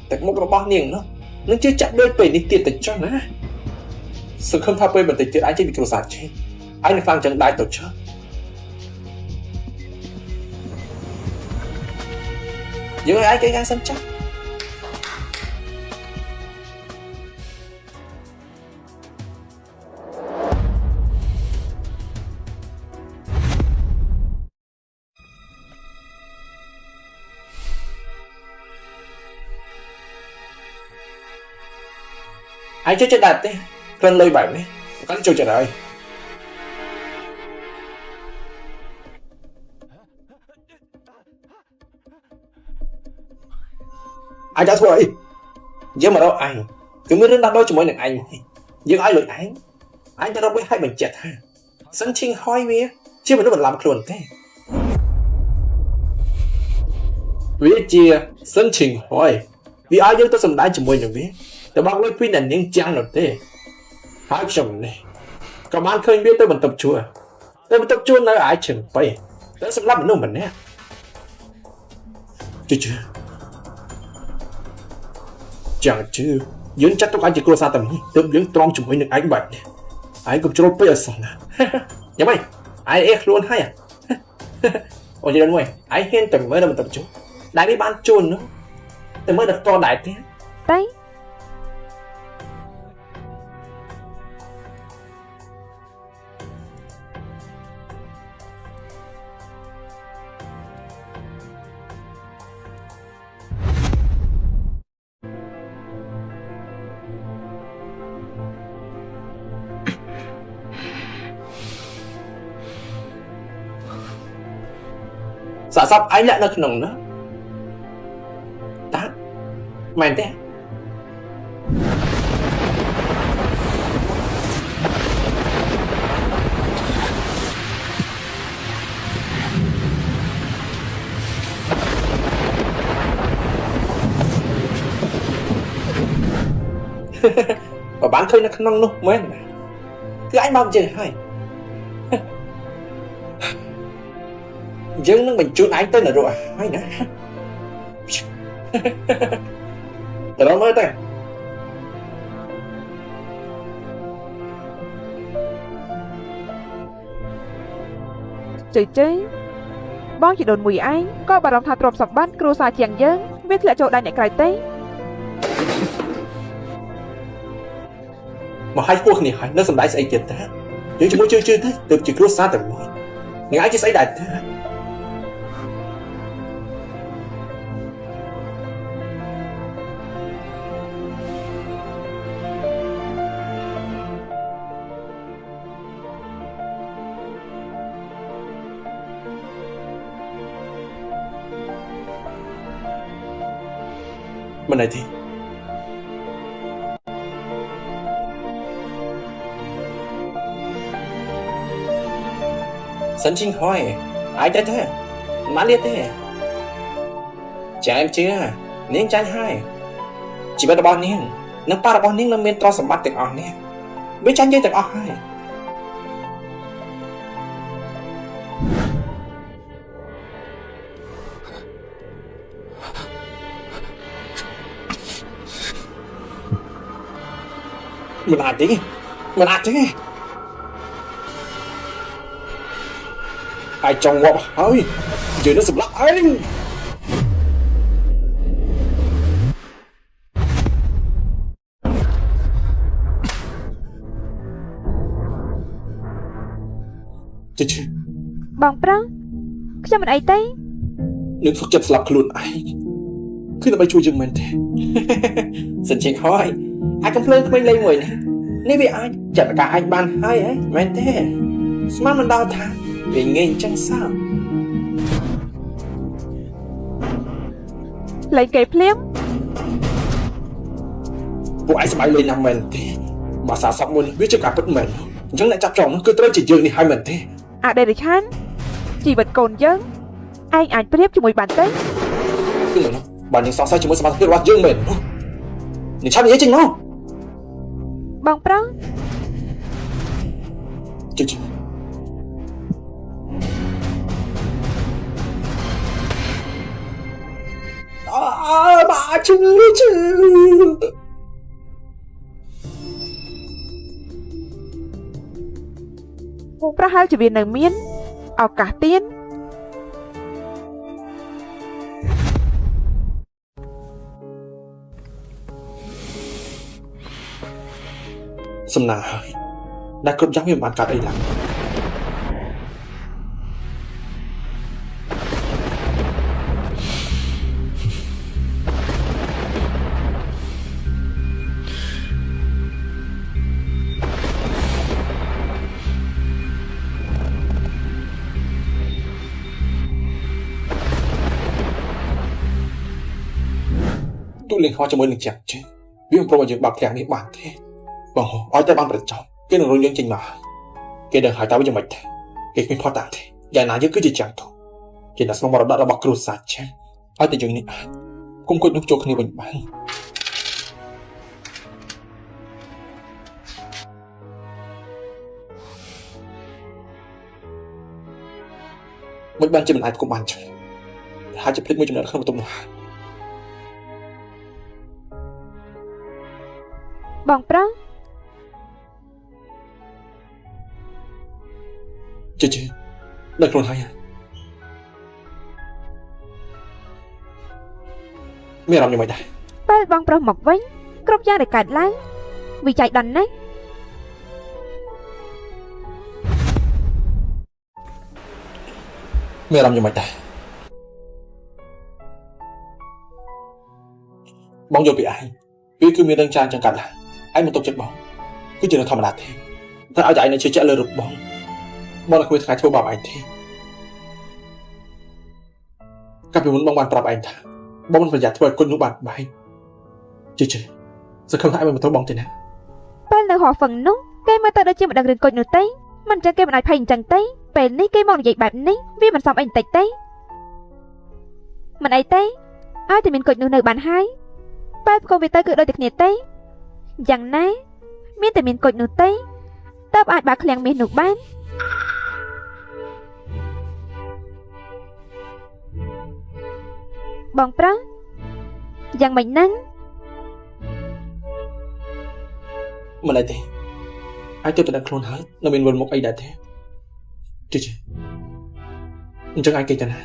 តែមុខរបស់នាងនោះនឹងជឿចាក់ដូចពេលនេះទៀតទៅចុះណាសឹកខំថាពេលបន្តិចទៀតអាចចេញពីគ្រួសារចេញឯងនឹងខ្លាំងចឹងដែរទៅចុះយើងឲ្យឯងគេកាន់សិនចាស់ ai chơi đặt đi lên lôi bảy đi có chơi trả lời ai đã thua ấy giờ mà đâu anh cứ mới đến đặt đôi cho mỗi lần anh giờ ai lợi anh ta đâu biết hai mình chặt ha sân chinh hoi mía chứ mình nó vẫn làm luôn thế vì chia sân chinh hoi vì ai vô tôi sầm đá cho mỗi lần biếtแต่บางวันพี่นั่นยังจังหนอเต้หายชมนี่ก็มันเคยbiết tôi mình tập chùa tôi mình tập chùa nơi ai chừng bay tôi sắp lắp mình nè chưa chẳng chứយើងចាត់ទុកឯងជាគ្រួសារតែមួយទើបយើងត្រង់ជាមួយនឹងឯងបែបនេះឯងកុំជ្រុលពេកអសោះណាញ៉ាំឯងអេខ្លួនហើយអូយដល់មួយឯងហ៊ានតែមើលដល់បន្ទប់ជួលដែលនេះបានជួលនោះតែមើលដល់តដែរទេ តែ សាកសពឯងលាក់នៅក្នុងនោះតាមែនទេបើបានឃើញនៅក្នុងនោះមែនគឺឯងមកជិះហើយយើងនឹងបញ្ជូនឯងទៅនរកហើយណាតើមើលទៅ ជ័យបងជីដូនមួយឯងក៏បារម្ភថាទ្រព្យសម្បត្តិគ្រួសារជាងយើងវាធ្លាក់ចូលដៃអ្នកក្រៅទេ មកឲ្យពួកគ្នាហើយនៅសំដាយស្អីទៀតតាយើងជាមួយជឿទៅទើបជាគ្រួសារតែមួយនឹងអាចជាស្អីដែរតា Bên này thì Sân Trinh hỏi ai tới thế má liệt thế chàng em chưa niên chanh hai chỉ biết là bao niên nâng ba là bao niên là miền to sầm bát từng ỏn nè biết chanh dây từng ỏn hai mình ăn tí ai trong ngọc hơi giờ nó sụp lắc anh chứ បងប្រុសខ្ញុំមិនអីទេ នឹងសុខចិត្តស្លាប់ខ្លួនឯងគឺដើម្បីជួយយើងមែនទេសិនជាហើយអាចកំភ្លើងក្មេងលេងមួយនេះវាអាចចាត់ការអាចបានហើយហ៎មែនទេស្មានមិនដល់ថាវាងាយចឹងសោះ លេងគេភ្លាម ពួកឯងស្បាយលេងណាស់មែនទេបើសារសពមួយនេះវាជាការពិតមែនអញ្ចឹងអ្នកចាប់ចងនោះគឺត្រូវជាយើងនេះហើយមែនទេ អដេរិឆានជីវិតកូនយើងឯងអាចប្រៀបជាមួយបានទេ គឺមិនបើនឹងសង្ស័យជាមួយសមត្ថភាពរបស់យើងមែននឹងឆាប់និយាយចេញមក បងប្រុស ជិះbà chứប្រហែលជាវានៅមានឱកាសទៀត សំណាហើយដែលគ្រប់យ៉ាងវាមិនបានកាត់អីឡើយ tụi liền ho cho mới liền chặt chứ biết không pro giờ bạc thèm đi bản thế bằng hồ ói tay ban bật chồng cái đường rôn dân trình mà cái đường hải tao bây giờ mệt cái mình khoa tạng thế giờ nào chứ cứ chỉ chẳng thôi chỉ là xong mà đã bạc cừu sạt chứ ói tay chừng này không có nước cho cái này bình bán mấy ban chân mình ai cũng bàn chẳng hai chục lít mấy chục nữa không một tung nào បងប្រុស ជិដល់ខ្លួនហើយមានអារម្មណ៍យ៉ាងម៉េចដែរ ពេលបងប្រុសមកវិញគ្រប់យ៉ាងដែលកើតឡើងវិច័យដន់ណាស់ មានអារម្មណ៍យ៉ាងម៉េចដែរបងយល់ពីឯងវាគឺមានរឿងច្រើនចង្កាត់ឡើងឯងមិនទុកចិត្តបងគឺជារឿងធម្មតាទេតែឲ្យតែឯងនៅជឿជាក់លើរូបបងតែគ្មានថ្ងៃធ្វើបាបឯងទេកាលពីមុនបងបានប្រាប់ឯងថាបងមិនប្រយ័ត្នធ្វើឲ្យគុណនោះបានបែកជឿសង្ឃឹមថាឯងមិនត្រូវបងទេណា ពេលនៅហោះហ្វឹងនោះគេមើលទៅដូចជាមិនដឹងរឿងគុជនោះទេមិនចឹងគេមិនអាចភ័យអញ្ចឹងទេពេលនេះគេមកនិយាយបែបនេះវាមិនសមអីបន្តិចទេមិនអីទេឲ្យតែមានគុជនោះនៅបានហើយពេលកុំវាទៅគឺដូចតែគ្នាទេយ៉ាងណាមានតែមានគុជនោះទេតើបអាចបើកឃ្លាំងមាសនោះបានបងប្រុសយ៉ាងម៉េចហ្នឹង មិនអីទេអាចទៅដល់ខ្លួនហើយនៅមានវិលមុខអីដែរទេជិអញ្ចឹងអាចគេទៅណា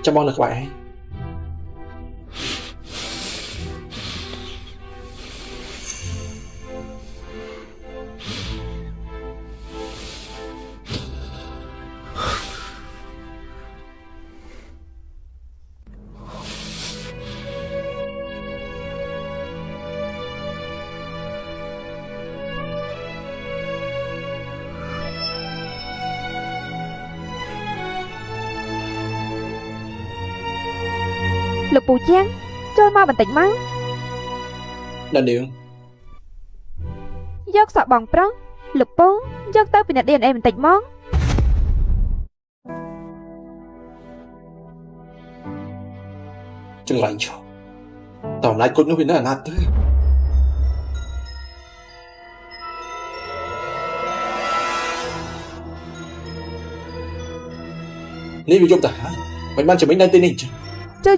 ចាំបងនៅក្បែរឯង លោកពូជាងចូលមកបន្តិចមក ដល់នាង យកសក់បងប្រុសលោកពូយកទៅពិនិត្យ DNA បន្តិចមក ចង្រៃឈប់តើអំណាចគុជនោះវានៅអាណាទៅនេះវាយប់ទៅហើយមិនបានជំនាញនៅទីនេះចឹង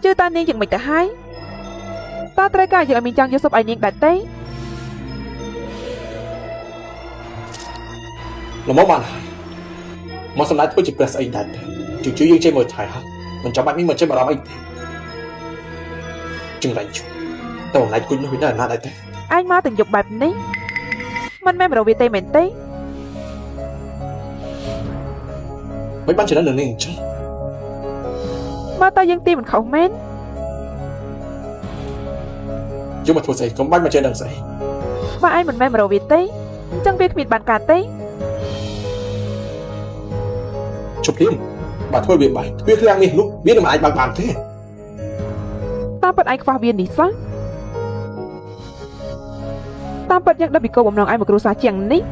ជឿតានាងយ៉ាងម៉េចទៅហើយតើត្រូវការយើងឲ្យមានចង់យកសុបឲ្យនាងដែរទេ ល្មមបានហើយមកសម្ដេចធ្វើជាព្រះស្អីដែរទេជឿយើងចេះមើលថែហើយមិនចាំបាច់នេះមិនចេះបារម្ភអីទេចង្រៃឈប់តើអំណាចគុជនោះវានៅអាណាដែរទេ ឯងមកទាំងយប់បែបនេះមិនមែនរវាទេមែនទេ មិនបានច្រើននឹងនេះអញ្ចឹង មកតើយើងទីមិនខុសមែន យកមកធ្វើស្អីកុំបាច់មកចេះដឹងស្អី បើឯងមិនមែនរវាទេអញ្ចឹងវាគ្មានបានការទេ ជប់ភ្លាមបើធ្វើវាបែកវាឃ្លាំងមាសនោះវានឹងមិនអាចបើកបានទេ តាមពិតឯងខ្វះវានេះសោះតាមពិតយើងដឹងពីគោលបំណងឯងមកគ្រួសារជាងនេះ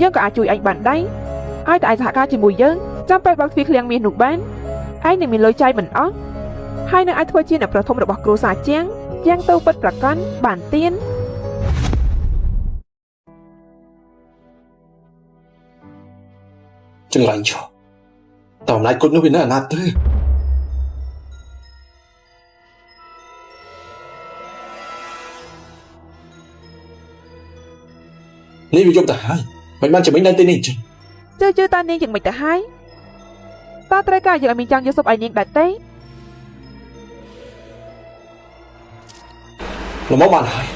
យើងក៏អាចជួយឯងបានដែរឲ្យតែឯងសហការជាមួយយើងចាំពេលបើកទ្វារឃ្លាំងមាសនោះបានឯងនឹងមានលុយចាយមិនអស់ហើយនឹងអាចធ្វើជាអ្នកប្រធមរបស់គ្រួសារជាងយ៉ាងទៅពិតប្រកបបានទៀន ចង្រៃឈប់តើអំណាចគុជនោះវានៅអាណាទៅនេះវាយប់ទៅហើយមិនបានជំនាញនៅទីនេះចឹង ជឿតានាងយ៉ាងម៉េចទៅហើយតើត្រូវការយើងឲ្យមានចង់យកសុបឲ្យនាងដែរទេ ល្មមបានហើយ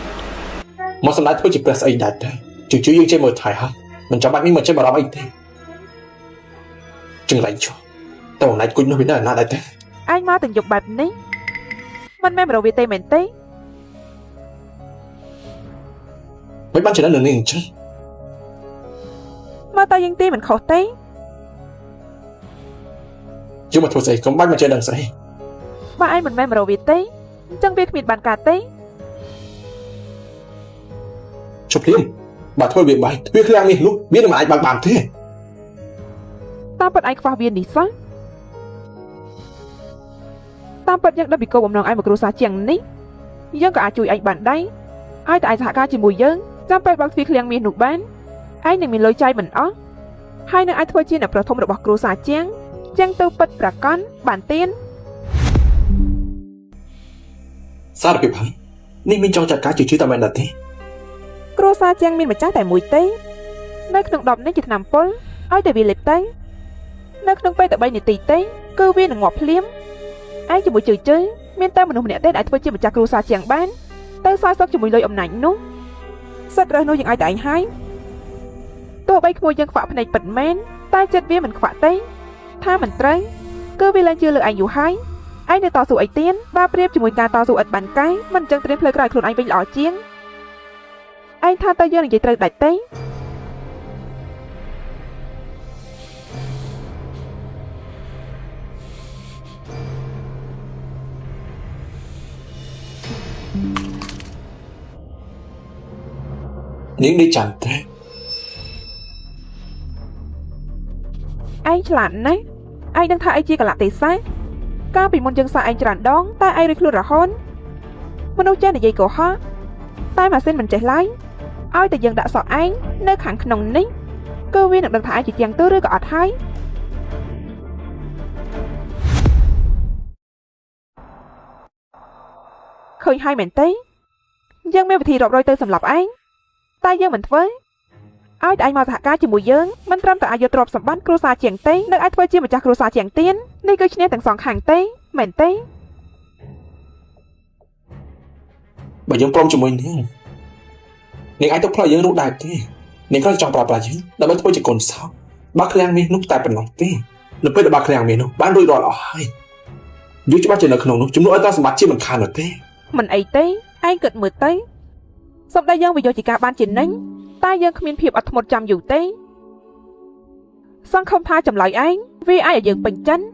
មកសម្ដេចធ្វើជាព្រះស្អីដែរទេជឿយើងចេះមើលថែហើយមិនចាំបាច់នេះមិនចេះបារម្ភអីទេចង្រៃឈប់តើអំណាចគុជនោះវានៅអាណាដែរទេ ឯងមកទាំងយប់បែបនេះមិនមែនរវាទេមែនទេ មិនបានច្រើននឹងនេះអញ្ចឹង មកតើយើងទីមិនខុសទេ យកមកធ្វើស្អីកុំបាច់មកចេះដឹងស្អី បើឯងមិនមែនរវាទេអញ្ចឹងវាគ្មានបានការទេ ជប់ភ្លាមបើធ្វើវាបែកវាឃ្លាំងមាសនោះវានឹងមិនអាចបើកបានទេ តាមពិតឯងខ្វះវានេះសោះតាមពិតយើងដឹងពីគោលបំណងឯងមកគ្រួសារជាងនេះយើងក៏អាចជួយឯងបានដែរឲ្យតែឯងសហការជាមួយយើងចាំពេលបើកទ្វារឃ្លាំងមាសនោះបានឯងនឹងមានលុយចាយមិនអស់ហើយនឹងអាចធ្វើជាអ្នកប្រធមរបស់គ្រួសារជាងយ៉ាងទៅពិតប្រកបបានទៀន សារភាពហើយនេះមានចង់ចាត់ការជឿតែមិនដែរទេ សារជាងមានម្ចាស់តែមួយទេនៅក្នុងដបនេះជាថ្នាំពុលឲ្យតែវាលេបទៅនៅក្នុងពេលតែ3នាទីទេគឺវានឹងងាប់ភ្លាមឯងជាមួយជើមានតែមនុស្សម្នាក់ទេដែលធ្វើជាម្ចាស់គ្រួសារជាងបានទៅសោយសុខជាមួយលុយអំណាចនោះសិតរើសនោះយើងឲ្យតែឯងហើយទោះបីក្មួយយើងខ្វាក់ភ្នែកពិតមែនតែចិត្តវាមិនខ្វាក់ទេថាមិនត្រូវគឺវាឡើងជឿលើឯងយូរហើយឯងនៅតស៊ូអីទៀតបើប្រៀបជាមួយការតស៊ូឥតបានកាយមិនអញ្ចឹងត្រៀមផ្លូវក្រោយខ្លួនឯងវិញល្អជាងឯងថាតើយើងនិយាយត្រូវដាច់ទេនាងនេះចាំទេឯងឆ្លាតណាស់ឯងដឹងថាឯងជាកលៈទេសៈកាលពីមុនយើងសាឯងច្រើនដងតែឯងរួចខ្លួនរហូតមនុស្សចេះនិយាយកុហកតែម៉ាស៊ីនមិនចេះឡើយឲ្យតែយើងដាក់សក់ឯងនៅខាងក្នុងនេះគឺវានឹងដឹងថាឯងជាជាងទៅឬក៏អត់ហើយឃើញហើយមែនទេយើងមានវិធីរាប់រយទៅសម្រាប់ឯងតែយើងមិនធ្វើឲ្យតែឯងមកសហការជាមួយយើងមិនត្រឹមតែអាចយកទ្រព្យសម្បត្តិគ្រួសារជាងទេនៅអាចធ្វើជាម្ចាស់គ្រួសារជាងទៀតនេះគឺឈ្នះទាំងសងខាងទេមែនទេបើយើងព្រមជាមួយនាងអាចទៅផ្លាស់យើងនោះដែរទេនាងក៏ចង់ប្រើប្រាស់យើងដើម្បីធ្វើជាកូនសោកបើឃ្លាំងមាសនោះតែប៉ុណ្ណោះទេនៅពេលដែលបើឃ្លាំងមាសនោះបានរួចរាល់អស់ហើយយើងច្បាស់ជានៅក្នុងនោះជំនួសឲ្យទ្រព្យសម្បត្តិជាមិនខាននោះទេមិនអីទេឯងគិតមើលទៅសម្ដីយើងវាយកជាការបានជានិញតែយើងគ្មានភាពអត់ធ្មត់ចាំយូរទេសង្ឃឹមថាចម្លើយឯងវាអាចឲ្យយើងពេញចិត្ត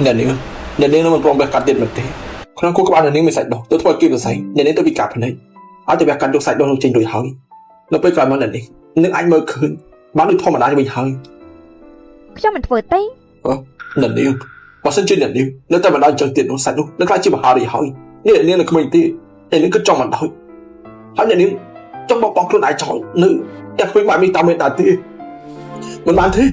អ្នកនាងនឹងមិនព្រមបេះកាត់ទៀតមែនទេក្នុងគូក្បាលអ្នកនាងមានសាច់ដុសទៅធ្វើគីបស័យអ្នកនាងទៅពិការភ្នែកឲ្យតែបេះកាត់យកសាច់ដុសនោះចេញរួចហើយនៅពេលក្រោយមកអ្នកនាងនឹងអាចមើលឃើញបានដូចធម្មតាវិញហើយខ្ញុំមិនធ្វើទេអ្នកនាងបើសិនជាអ្នកនាងនៅតែមិនដល់អញ្ចឹងទៀតនោះសាច់នោះនឹងខ្លាចជាមហារីកហើយនេះអ្នកនាងនៅក្មេងទេអ្នកនាងគិតចង់មិនដល់ហើយអ្នកនាងចង់បោកបង់ខ្លួនឯងចោលនៅតែគ្មានបែបនេះតាមមិនដែរទេមិនបានទេ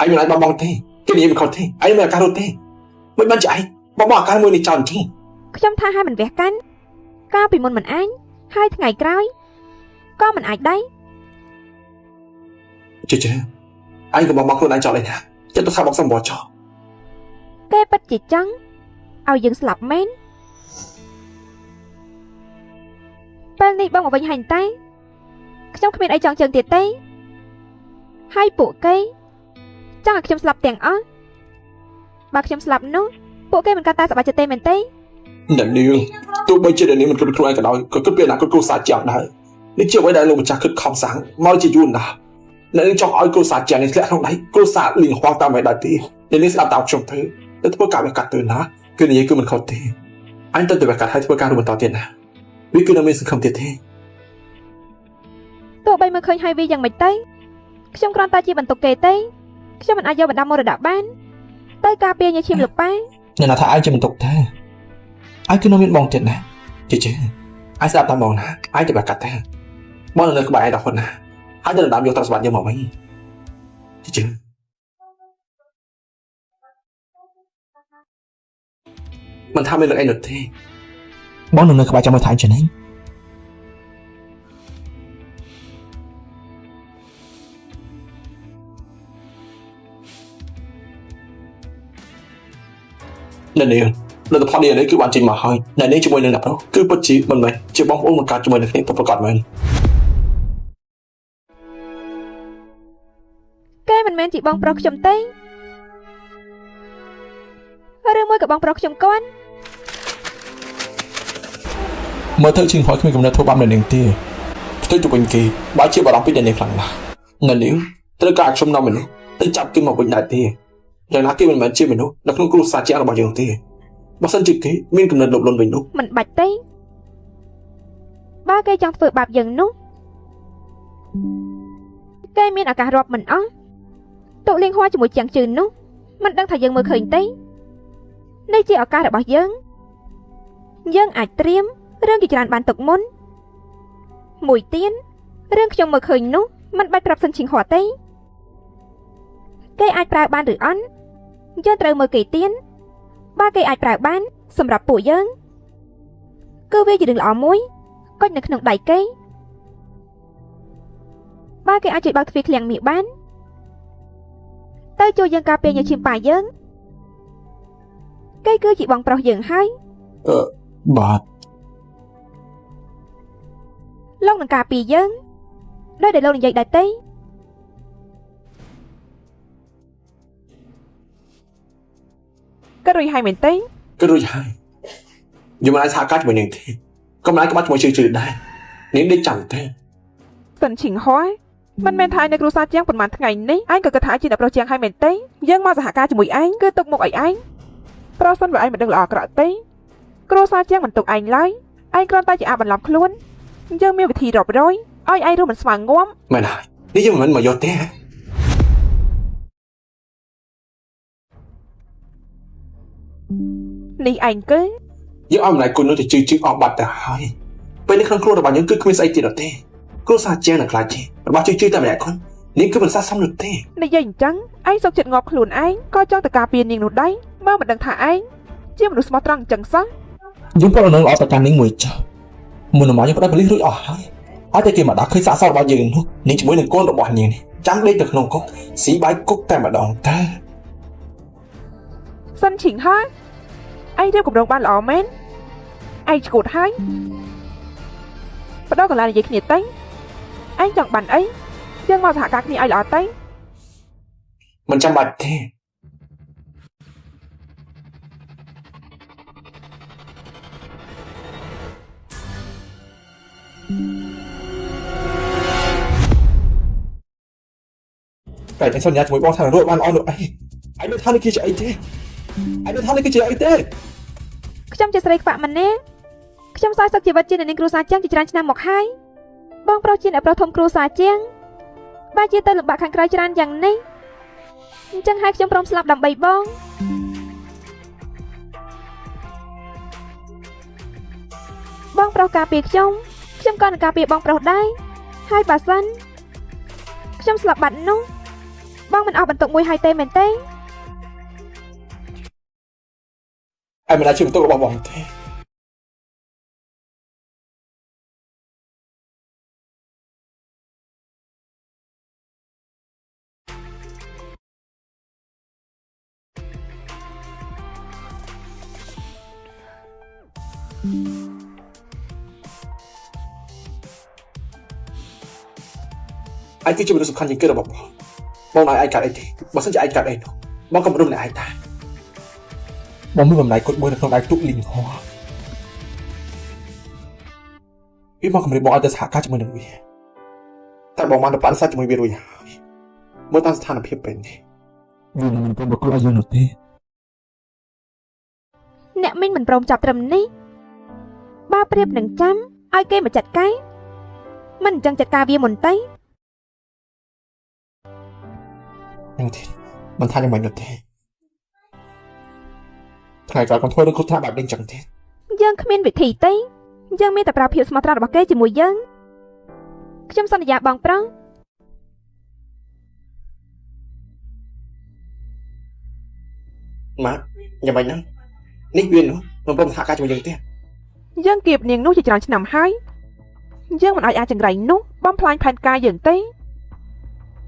ឯងមិនអាចបោកបង់ទេគេនិយាយមិនខុសទេឯងមិនអាការរត់ទេមិនបានជាឯងបោកបង់អាការមួយនេះចោលអញ្ចឹងខ្ញុំថាឲ្យមិនវះកាន់កាលពីមុនមិនអញហើយថ្ងៃក្រោយក៏មិនអាចដែរជឿឯងក៏បោកបង់ខ្លួនឯងចោលឯណាចិត្តទៅថាបោកសម្បោចោលគេពិតជាចង់ឲ្យយើងស្លាប់មែនពេលនេះបងមកវិញហើយតែខ្ញុំគ្មានអីចង់ជើងទៀតទេហើយពួកគេចង់ឲ្យខ្ញុំស្លាប់ទាំងអស់បើខ្ញុំស្លាប់នោះពួកគេមិនកាន់តែសប្បាយចិត្តទេមែនទេអ្នកនាងទោះបីជាអ្នកនាងមិនគិតខ្លួនឯងក៏ដោយក៏គិតពីអនាគតគ្រួសារជាងដែរនេះជាអ្វីដែលលោកម្ចាស់គិតខំសាំងមកជាយូរណាស់អ្នកនាងចង់ឲ្យគ្រួសារជាងនេះធ្លាក់ក្នុងដៃគ្រួសារលៀងហួងតាមមិនដែរទេអ្នកនាងស្ដាប់តាមខ្ញុំទៅធ្វើការវាកាត់ទៅណាគឺនិយាយគឺមិនខុសទេអញទៅវាកាត់ឲ្យធ្វើការរួមបន្តទៀតណាវាគឺនៅមានសង្ឃឹមទៀតទេទោះបីមើលឃើញហើយវាយ៉ាងម៉េចទៅខ្ញុំគ្រាន់តែជាបន្ទុកគេទេខ្ញុំមិនអាចយកបណ្ដាំមរតកបានទៅការពារញើឈាមលោកប៉ាអ្នកណាថាឯងជាបន្ទុកទេឯងគឺនៅមានបងទៀតណាជឿឯងស្ដាប់តាមបងណាឯងទៅវាកាត់ទេបងនៅក្បែរឯងដល់ហ្នឹងណាហើយទៅតាមយកទ្រព្យសម្បត្តិយើងមកវិញជឿមិនថាមិនលើកឯងនោះទេបងនៅក្បែរចាំមើលថែចឹងអ្នកនាងលទ្ធផលនេះគឺបានចេញមកហើយអ្នកនាងជាមួយនឹងអ្នកប្រុសគឺពិតជាមិនមែនជាបងប្អូនមកកើតជាមួយនឹងគ្នាទៅប្រកបមែនគេមិនមែនជាបងប្រុសខ្ញុំទេឬមួយក៏បងប្រុសខ្ញុំគាត់មើលទៅជាងហើយគ្មានកំណត់ធ្វើបាបអ្នកនាងទេផ្ទុយទៅវិញគេបើជាបារម្ភពីអ្នកនាងខ្លាំងណាស់អ្នកនាងត្រូវការខ្ញុំនាំមនុស្សទៅចាប់គេមកវិញដែរទេយ៉ាងណាគេមិនមែនជាមនុស្សនៅក្នុងគ្រួសារជារបស់យើងទេបើសិនជាគេមានកំណត់លោភលន់វិញនោះមិនបាច់ទេបើគេចង់ធ្វើបាបយើងនោះគេមានឱកាសរាប់មិនអស់តុលៀងហួរជាមួយជាងជឿននោះមិនដឹងថាយើងមើលឃើញទេនេះជាឱកាសរបស់យើងអាចត្រៀមរឿងជាច្រើនបានទុកមុន មួយទៀតរឿងខ្ញុំមើលឃើញនោះมันបាច់ប្រាប់សិនឈិងហួរទេគេអាចប្រើបានឬអត់យើងត្រូវមើលគេទៀតបើគេអាចប្រើបានសម្រាប់ពួកយើងគឺវាជារឿងល្អមួយកុចនៅក្នុងដៃគេបើគេអាចជួយបើកទ្វារឃ្លាំងមាសបានទៅជួយយើងការពារញើឈាមប៉ាយើងគេគឺជាបងប្រុសយើងហើយ បាទ លោកនឹងការពារយើងដោយដែលលោកនិយាយដែរទេ ក៏រួចហើយមែនទេ គឺរួចហើយយើងមិនអាចសហការជាមួយនាងទេក៏មិនអាចក្បត់ជាមួយជឿដែរនាងដេកចាំទេ សិនឈិងហួយមិនមែនថាឯងនៅគ្រួសារជាងប៉ុន្មានថ្ងៃនេះឯងក៏គិតថាជាអ្នកប្រុសជាងហើយមែនទេយើងមកសហការជាមួយឯងគឺទុកមុខឲ្យឯងប្រសិនបើឯងមិនដឹងល្អអាក្រក់ទេគ្រួសារជាងមិនទុកឯងឡើយឯងគ្រាន់តែជាអាបន្លំខ្លួនយើងមានវិធីរាប់រយឲ្យឯងរស់មិនស្វាងងាប់ មែនហើយនេះយើងមិនមកយកទេ នេះឯងគឺ យើងឲ្យម្លាយគុណនោះទៅជឿអស់បាត់ទៅហើយពេលនេះក្នុងខ្លួនរបស់យើងគឺគ្មានស្អីទៀតទេគ្រួសារជាងនឹងខ្លាចទេរបស់ជឿតែម្លាយគុណនាងគឺមិនសះសមនោះទេ និយាយអញ្ចឹងឯងសុកចិត្តងាប់ខ្លួនឯងក៏ចង់ទៅការពារនាងនោះដែរបើមិនដឹងថាឯងជាមនុស្សស្មោះត្រង់អញ្ចឹងសោះ យើងក៏នឹងល្អទៅកាន់នាងមួយចុះមុនមកយើងផ្ដាច់ប៉ូលីសរួចអស់ហើយអត់តែគេមកដាក់ឃើញសាកសពរបស់យើងនោះនាងជាមួយនឹងកូនរបស់នាងនេះចាំដេកទៅក្នុងគុកស៊ីបាយគុកតែម្ដងតើ សិនឈិងហើយឯងរៀបកម្រងបានល្អមែនឯងឈួតហើយបដកន្លានិយាយគ្នាទៅឯងចង់បានអីយើងមកសហការគ្នាឲ្យល្អទៅ មិនចាំបាច់ទេតែតែសន្យាជាមួយបងថារួចបានល្អនោះអីឯងមិនថានេះគឺជាអីទេឯងមិនថានេះគឺជាអីទេ ខ្ញុំជាស្រីខ្វាក់ម្នាក់ខ្ញុំសោយសឹកជីវិតជាអ្នកនាងគ្រួសារជាងជាច្រើនឆ្នាំមកហើយបងប្រុសជាអ្នកប្រុសធំគ្រួសារជាងបើជាទៅលំបាកខាងក្រៅច្រើនយ៉ាងនេះអញ្ចឹងហើយខ្ញុំព្រមស្លាប់ដើម្បីបងបងប្រុសការពារខ្ញុំក៏នឹងការពារបងប្រុសដែរហើយបើសិនខ្ញុំស្លាប់បាត់នោះបងមិនអស់បន្ទុកមួយហើយទេមែនទេ ឯងមិនអាចជឿបន្ទុករបស់បងទេ anh cứ chưa được khăn những cái đầu bông này ai cả đây thì bác sẽ ai cả đây bác cầm rung này ai ta bông mới này cột bơi được không ai tụ linh hoa ít bác cầm đi bông aiจะหาค่าจากมือหนึ่งวีแต่บองมันจะปั้นซาจากมือวีรุยเมื่อตั้งสถานเพียบเป็นวีมันก็บอกว่าอยู่หนุนที่ អ្នកមីងមិនព្រមចាប់ត្រឹមនេះបើប្រៀបនឹងចាំឲ្យគេមកចាត់ការមិនអញ្ចឹងចាត់ការវាមុនទៅ nhưng thì mình thay cho mình được thế ngày cả con thôi đừng có tha bạn đinh chẳng thế យើងគ្មានវិធីទេយើងមានតែប្រើភាពស្មោះត្រង់របស់គេជាមួយយើងខ្ញុំសន្យាបងប្រុស má nhà mình đó nít viên nữa mình không thả ca cho mình dừng thế យើងគៀបនាងនោះជាច្រើនឆ្នាំហើយយើងមិនអាចចង្រៃនោះបំផ្លាញផែនការយើងទេ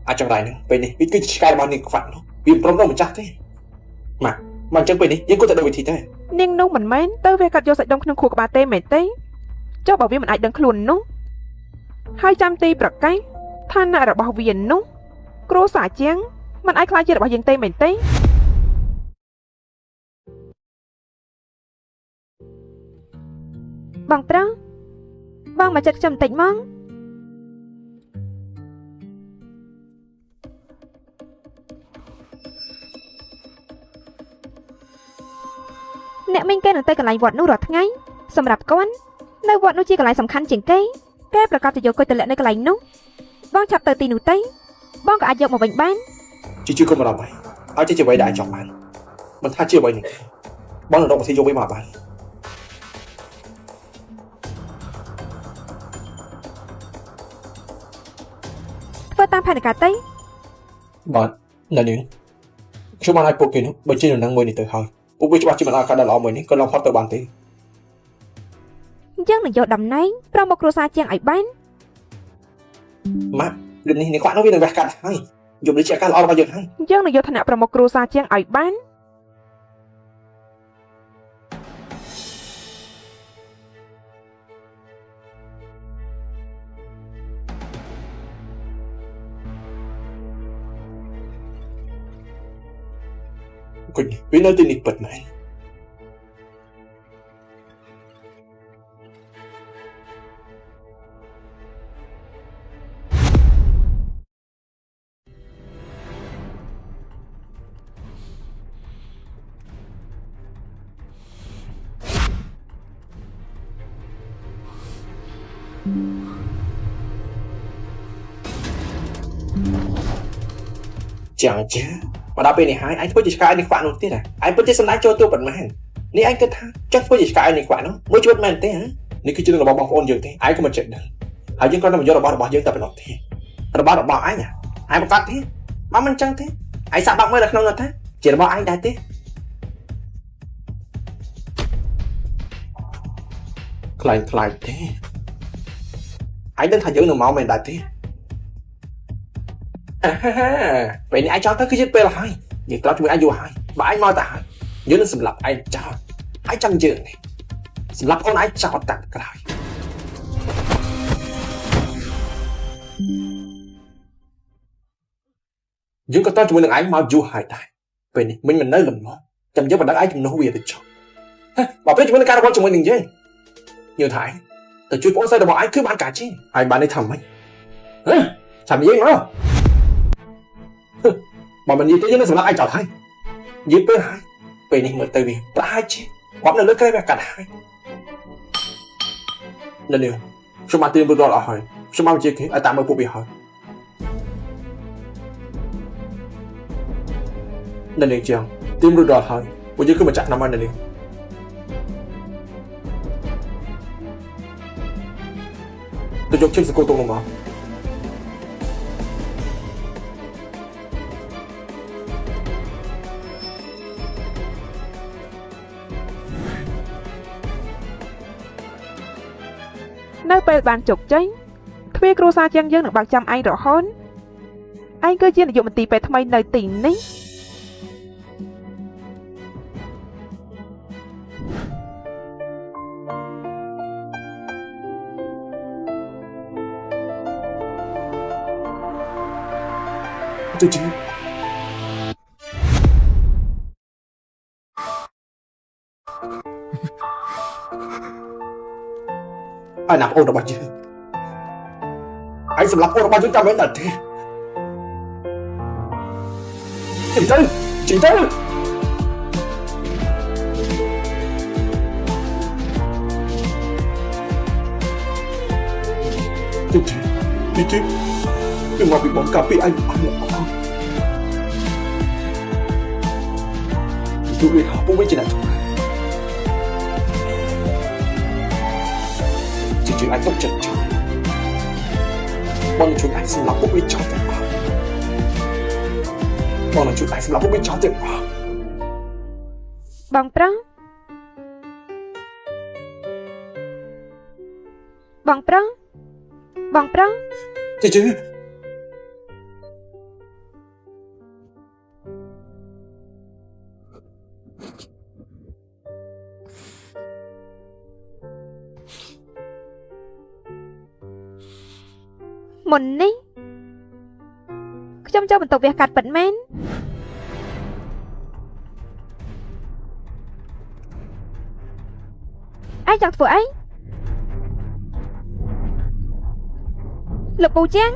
à chẳng lại nữa bên này biết cái sky bao nhiêu phản nó vì không đâu mà chắc thế mà chẳng bên này nhưng có thể đâu thì thế នាងនោះមិនមែនទៅវាកាត់យកសាច់ដុំក្នុងខួរក្បាលទេមែនទេចុះបើវាមិនអាចដឹងខ្លួននោះហើយចាំទីប្រកាសឋានៈរបស់វានោះគ្រូសាជាងមិនអាចខ្លាចជារបស់យើងទេមែនទេ បងប្រុសបងមកចិត្តខ្ញុំបន្តិចមកអ្នកមីងគេនឹងទៅកន្លែងវត្តនោះរាល់ថ្ងៃសម្រាប់គាត់នៅវត្តនោះជាកន្លែងសំខាន់ជាងគេគេប្រកាសទៅយកគុយទម្លាក់នៅកន្លែងនោះបងចាប់ទៅទីនោះទៅបងក៏អាចយកមកវិញបាន chứ chưa có mà làm vậy ai chứ chưa vậy đại chọn bạn mình tha chưa vậy này bón là đâu mà thi vô với mà bạn ធ្វើតាមផែនការទេ បាទនៅនេះខ្ញុំបានឲ្យពួកគេនោះបញ្ចេញដំណឹងមួយនេះទៅហើយពួកវាច្បាស់ជាមិនអាចកាត់ដល់ល្អមួយនេះក៏ឡងផុតទៅបានទេ យើងនឹងយកតំណែងប្រមុខគ្រួសារជាងឲ្យបាន ម៉ាក់រឿងនេះខ្វាក់នោះវានឹងវះកាត់ហើយយប់នេះជាការល្អរបស់យើងហើយ យើងនឹងយកឋានៈប្រមុខគ្រួសារជាងឲ្យបាន គុញវានៅទីនេះពិតមែនចាំចាមកដល់ពេលនេះហើយឯងធ្វើជាឆ្កែនេះខ្វាក់នោះទៀតហ៎ឯងពិតជាសម្ដេចចូលទូប៉ុន្មាននេះឯងគិតថាចង់ធ្វើជាឆ្កែនេះខ្វាក់នោះមួយជីវិតមែនទេហ៎នេះគឺជារឿងរបស់បងប្អូនយើងទេឯងក៏មិនចិត្តដែរហើយយើងគ្រាន់តែមកយករបស់យើងតែប៉ុណ្ណោះទេរបស់ឯងឯងប្រកាសទេមកមិនចឹងទេឯងសាក់បាក់មើលនៅក្នុងនោះថាជារបស់ឯងដែរទេខ្លាញ់ទេឯងដឹងថាយើងនឹងមកមែនដែរទេពេលនេះឯងចោលទៅគឺជាពេលហើយយើងត្រូវជួយឯងយូរហើយបើឯងមកតែហើយយើងនឹងសម្លាប់ឯងចោលឯងចាំយើងនេះសម្លាប់អូនឯងចោលតាក់ក្រោយយើងក៏តើជាមួយនឹងឯងមកយូរហើយដែរពេលនេះមិញមិននៅលំងចាំយើងបណ្ដឹងឯងជំនួសវាទៅចោលបើពេលជាមួយនឹងការរបស់ជាមួយនឹងយើងញើថាឯងទៅជួយបងស្រីរបស់ឯងគឺបានការជាហើយបាននេះថាម៉េចចាំយើងមកបើមិននិយាយទៅយើងនឹងសម្រាប់ឯងចោលហើយនិយាយពេលហើយពេលនេះមើលទៅវាប្រហែលជាបាត់នៅលើក្រែវាកាត់ហើយនៅនេះខ្ញុំបានត្រៀមរួចរាល់អស់ហើយខ្ញុំបានជាគេឲ្យតាមមើលពួកវាហើយនៅនេះជាងត្រៀមរួចរាល់ហើយពួកយើងគឺមកចាក់ណាំមកនៅនេះទៅយកឈឹងសកលតុងមកនៅពេលបានជោគជ័យទ្វារគ្រួសារជាងយើងនឹងបើកចាំឯងរហូតឯងគឺជានាយកមន្ត្រីពេលថ្មីនៅទីនេះទៅជិះai nạp ô đâu bao nhiêu anh sầm lấp ô đâu bao nhiêu trăm mấy lần thế chị tư chị tư chị đừng mà bị bóng cà phê anh tôi biết họ cũng biết chị là chuyện anh tốt chật chật bọn là chuyện anh xin lắm bố biết cho tiền bà bọn là chuyện anh xin lắm bố biết cho tiền bà Bằng prăng Bằng prăng Bằng prăng chứមុននេះខ្ញុំចូលបន្ទប់វះកាត់ពិតមែនឯងចង់ធ្វើអីលោកពូជាង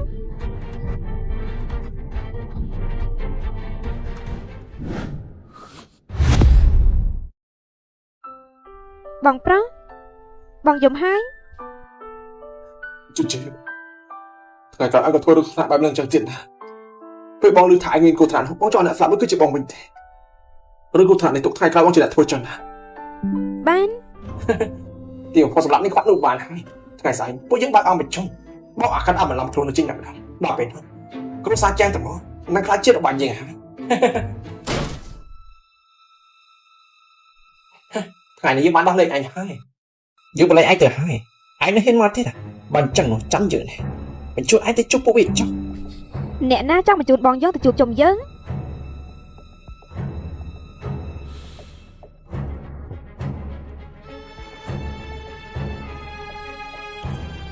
បងប្រងបងយំហើយ chứថ្ងៃក្រោយអង្គធ្វើរូបស្នាបែបនឹងចឹងទៀតណាពេលបងលឺថាឯងមានគូថ្នាក់បងចង់អ្នកស្លាប់នោះគឺជាបងវិញទេឬគូថ្នាក់នេះទុកថ្ងៃក្រោយបងជាអ្នកធ្វើចឹងណា បាន ទីបំផុតសម្រាប់នេះខ្វាក់នោះបានហើយថ្ងៃស្អែកពួកយើងបើកអង្គប្រជុំបោកអាកាត់អមឡំខ្លួននៅចេញតែម្ដងដល់ពេលនោះ គ្រួសារចាំងតែមកនឹងខ្លាចជាតិរបស់យើងហើយថ្ងៃនេះយើងបានដោះលែងអញហើយយើងបលែងឯងទៅហើយឯងនៅហ៊ានមកទៀតបើអញ្ចឹងនោះចាំយើងនេះបញ្ជូនឯងទៅជួបពួកវាចុះ អ្នកណាចង់បញ្ជូនបងយើងទៅជួបជុំយើង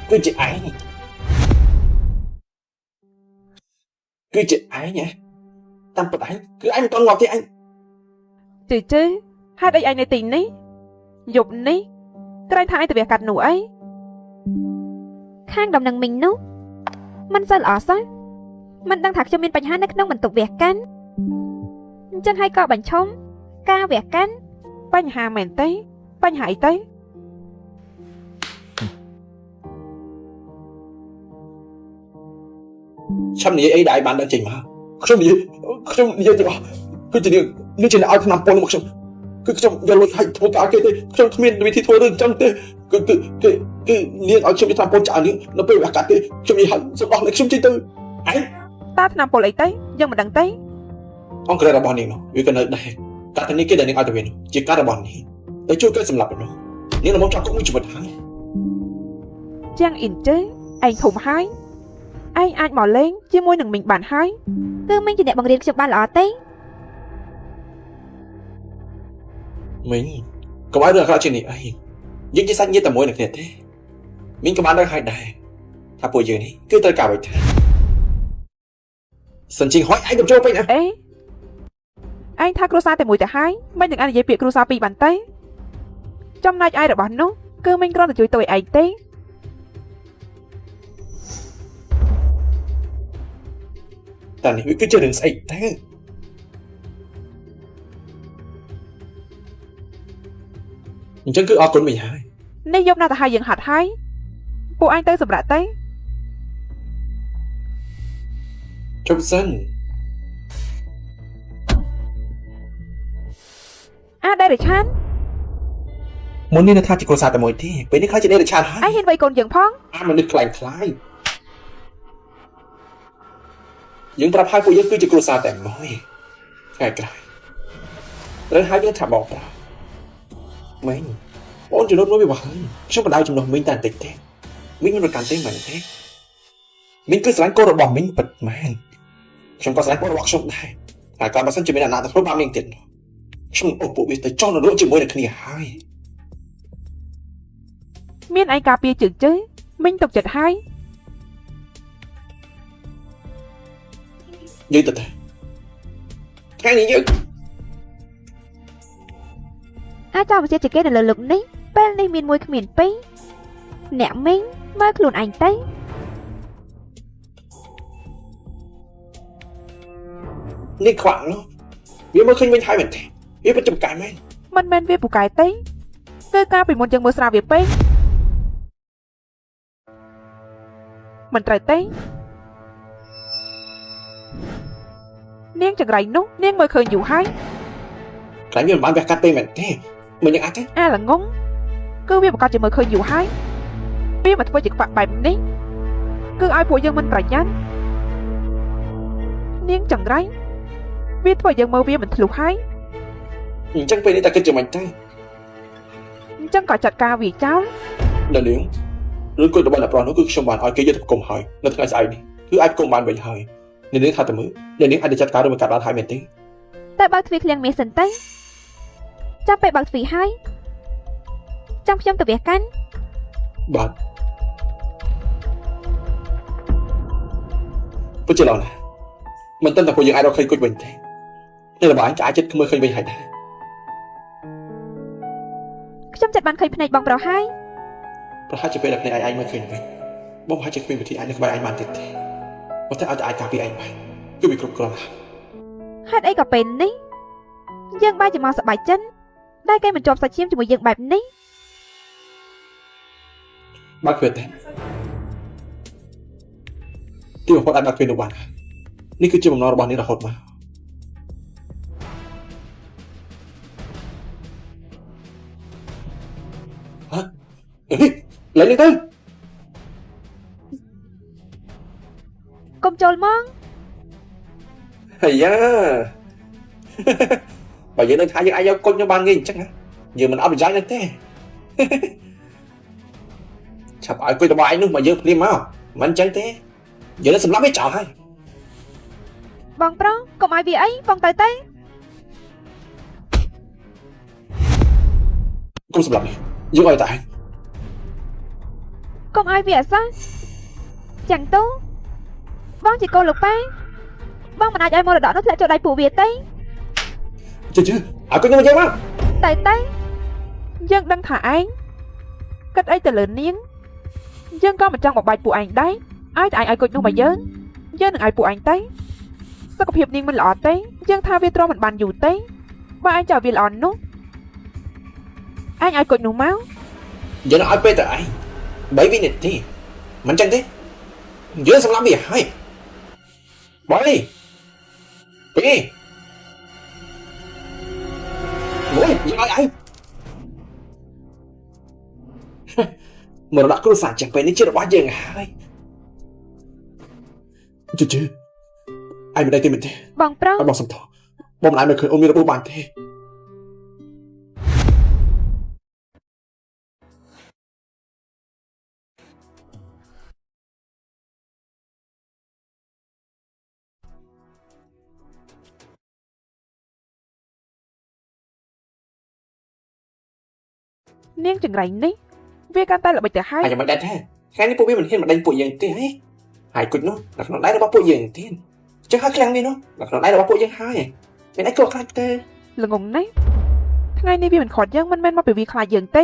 គឺជាឯងគឺជាឯងតាមពិតឯងគឺឯងមិនតន់ងាប់ទេឯង ជឿហេតុអីឯងនៅទីនេះយប់នេះក្រែងថាឯងទៅវះកាត់នោះអី ខាងដំណឹងមីងនោះមិនសូវល្អសោះមិនដឹងថាខ្ញុំមានបញ្ហានៅក្នុងបន្ទប់វះកាន់អញ្ចឹងហើយក៏បញ្ឈប់ការវះកាន់ បញ្ហាមែនទេបញ្ហាអីទៅ ឆាប់និយាយអីដែលឯងបានដឹងចេញមកខ្ញុំនិយាយទាំងអស់គឺជានេះជាអ្នកឲ្យឆ្នាំពលមកខ្ញុំគឺខ្ញុំយកលុយឲ្យធ្វើការគេទេខ្ញុំគ្មានវិធីធ្វើរឿងអញ្ចឹងទេគឺនាងឲ្យខ្ញុំឆ្នាំពលចានាងនៅពេលវះកាត់ទេខ្ញុំនិយាយឲ្យសម្បោះលេខខ្ញុំជិះទៅឯង តើឆ្នាំពលអីទៅយើងមិនដឹងទេ អង្គររបស់នាងនោះវាក៏នៅដែរកាត់នេះគេដែលនាងឲ្យទៅវានោះជាការរបស់នាងតែជួយគេសម្លាប់នោះនាងល្មមចាប់គុកមួយជីវិតហើយ ជាងអ៊ីនជើឯងធំហើយឯងអាចមកលេងជាមួយនឹងមីងបានហើយ គឺមីងជាអ្នកបង្រៀនខ្ញុំបានល្អទេ មីងកុំឲ្យរឿងអាក្រក់ជាងនេះអីយើងជាសាច់ញាតិតែមួយនឹងគ្នាទេមីងក៏បានដឹងហើយដែរថាពួកយើងនេះគឺត្រូវការអ្វីថាសិនជាហុយឯងទៅចូលពេកណា អេឯងថាគ្រួសារតែមួយទៅហើយមិនទាំងអាចនិយាយពាក្យគ្រួសារពីរបានទេចំណែកឯងរបស់នោះគឺមីងគ្រាន់តែជួយទៅឯងទេ តែនេះវាគឺជារឿងស្អីទៅអញ្ចឹងគឺអរគុណមីងហើយ នេះយប់ណាស់ទៅហើយយើងហាត់ហើយពួកឯងទៅសម្រាប់ទៅ ជប់សិន ដែលរិឆាន មុននេះនៅថាជាគ្រួសារតែមួយទេពេលនេះខ្លាចជាអ្នករឆានហើយ ឯងហ៊ានវាយកូនយើងផង អាមនុស្សខ្លាំងខ្លាយយើងប្រាប់ឲ្យពួកយើងគឺជាគ្រួសារតែមួយថ្ងៃក្រោយត្រូវឲ្យយើងថាបងប្រាប់មីងបងជំនុំនោះវាបោះហើយខ្ញុំបដៅជំនុំមីងតែបន្តិចទេមីងមិនប្រកាន់ទេមែនទេមីងគឺស្រឡាញ់កូនរបស់មីងពិតមែនខ្ញុំក៏ស្រឡាញ់កូនរបស់ខ្ញុំដែរហើយក៏បើសិនជាមានអាណាទៅធ្វើបាបមីងទៀតខ្ញុំអូពួកវាទៅចោលនរកជាមួយនឹងគ្នាហើយ មានឯងការពារជើងមីងទុកចិត្តហើយ យើងទៅថ្ងៃនេះយើង អាចចង់វិជាជាគេនៅលើលោកនេះពេលនេះមានមួយគ្មានពីរអ្នកមីងមើលខ្លួនឯងទៅ នេះខ្វាក់នោះវាមើលឃើញវិញហើយមែនទេវាពិតចំកាយមែន មិនមែនវាពូកែទេគឺការពីមុនយើងមើលស្រាវវាពេកមិនត្រូវទេនាងចង្រៃនោះនាងមើលឃើញយូរហើយ ខ្លាញ់វាមិនបានវះកាត់ទេមែនទេមិនយ៉ាងអាចទេ អាល្ងងគឺវាប្រកាសជាមើលឃើញយូរហើយវាមកធ្វើជាខ្វាក់បែបនេះគឺឲ្យពួកយើងមិនប្រយ័ត្ននាងចង្រៃវាធ្វើយើងមើលវាមិនធ្លុះហើយ អញ្ចឹងពេលនេះតែគិតជាមិនទៅ អញ្ចឹងក៏ចាត់ការវាចោល ដល់នាងរឿងគួយរបស់អ្នកប្រុសនោះគឺខ្ញុំបានឲ្យគេយកទៅគុំហើយនៅថ្ងៃស្អែកនេះគឺអាចគុំបានវិញហើយនាងថាតែមើលនាងអាចចាត់ការរឿងមកកាត់បានហើយមែនទេ តែបើកទ្វារឃ្លាំងមាសសិនទៅចាំពេលបើកទ្វារហើយចាំខ្ញុំទៅវះកាន់ បាទពិតជាល្អណាស់មិនទាន់តែពួកយើងអាចរកឃើញគុជវិញទេតែរបស់អញក៏អាចចិត្តមើលឃើញវិញហើយដែរ ខ្ញុំចិត្តបានឃើញភ្នែកបងប្រុសហើយ ប្រហែលជាពេលដែលភ្នែកឯងមើលឃើញវិញបងប្រហែលជាគ្មានវិធីអាចនៅក្បែរឯងបានទៀតទេបើតែអាចការពារឯងបានគឺវាគ្រប់គ្រាន់ហើយ ហេតុអីក៏ពេលនេះយើងបែរជាមកសប្បាយចិត្តដែលគេមិនជាប់សាច់ឈាមជាមួយយើងបែបនេះ បើគ្មានទេទីបំផុតអាចបើគ្មាននោះបាននេះគឺជាបំណងរបស់នាងរហូតមក lấy lên tới កុំចូលមក hay da bà giờ nên thay những ai giao con cho ban nghìn chắc hả giờ mình áp được giá lên thế chả phải quay tao bài nữa mà giờ liêm máu mình chẳng thế giờ nó sầm lắm mấy trò hay បងប្រុសកុំឲ្យវាអីបងទៅ cũng sầm lắm giờ gọi tại កុំឲ្យវាអសោះចឹងទៅបងជាកូនលោកប៉ាបងមិនអាចឲ្យមរតកនោះធ្លាក់ចូលដៃពួកវាទេ chứ chứ à có nhưng mà chơi mà ទៅ យើងដឹងថាឯងគិតអីទៅលើនាងយើងក៏មិនចង់បបាច់ពួកឯងដែរឲ្យតែឯងឲ្យគុជនោះមកយើងនឹងឲ្យពួកឯងទៅសុខភាពនាងមិនល្អទេយើងថាវាទ្រាំមិនបានយូរទេបើឯងចោលវាល្អនោះឯងឲ្យគុជនោះមក giờ nó ai bê tại ai bởi vì này thì mình chẳng thế giờ sầm lắm gì hay bỏ đi đi ôi giờ ai mà nó đã có sản chẳng phải nên chưa được bao giờ hay chứ chứ ai bên đây tìm mình thế បងប្រុស ai bỏ sầm thọ bom lại mày khởi ôm như là bố bàn thế នាងចង្រៃនេះវាកាន់តែល្បិចទៅហើយ ai mà đánh thế cái này bố biết mình hiện mà đánh bụi dần thế ấy ai cụt nó đặt nó đáy nó bóc bụi dần thế chứ hai khăn đi nó đặt nó đáy nó bóc bụi dần hai bên đấy có khăn tê ល្ងងណាស់ថ្ងៃនេះវាមិនខត់យើងមិនមែនមកពីវាខ្លាចយើងទេ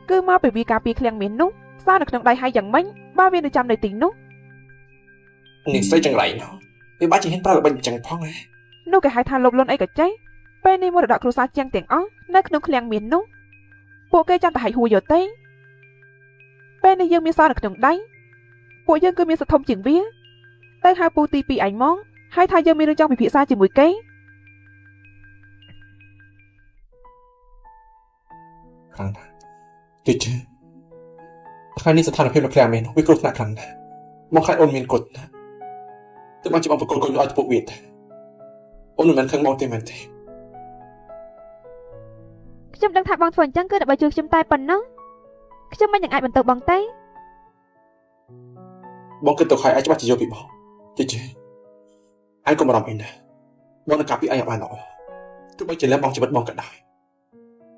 គឺមកពីវាការពារឃ្លាំងមាននោះសោះនៅក្នុងដៃហើយយ៉ាងម៉េចបើវានៅចាំនៅទីនោះ nhìn xây chẳng lại nó vì bác chỉ hiện ra là bệnh chẳng phong ấy នោះគេហៅថាលោភលន់អីក៏ចេះពេលនេះមរតកគ្រួសារជាងទាំងអស់នៅក្នុងឃ្លាំងមាននោះពួកគេចាំតែហៃហួរយកទេពេលនេះយើងមានសោះនៅក្នុងដៃពួកយើងគឺមានសធំជាងវាទៅហៅពូទី2ឯងមកហើយថាយើងមានរឿងចង់ពិភាក្សាជាមួយគេ khăn tuyệt chứ khai ní sẽ thay được thêm được kèm mình với cột nặng khăn mong khai ôn miền cột tự mang chỉ mong phải cột cột ở bộ việt ôn mình khăn mong tiền mình thế ខ្ញុំដឹងថាបងធ្វើអញ្ចឹងគឺដើម្បីជួយខ្ញុំតែប៉ុណ្ណោះខ្ញុំមិននឹងអាចបន្តបងទេ mong cứ tự khai ai cho bác chỉ vô bị bỏ tuyệt chứ ai cũng mà làm mình nè mong là cặp bị ai ở bàn nọ cứ bây giờ là mong chỉ bắt mong cả đời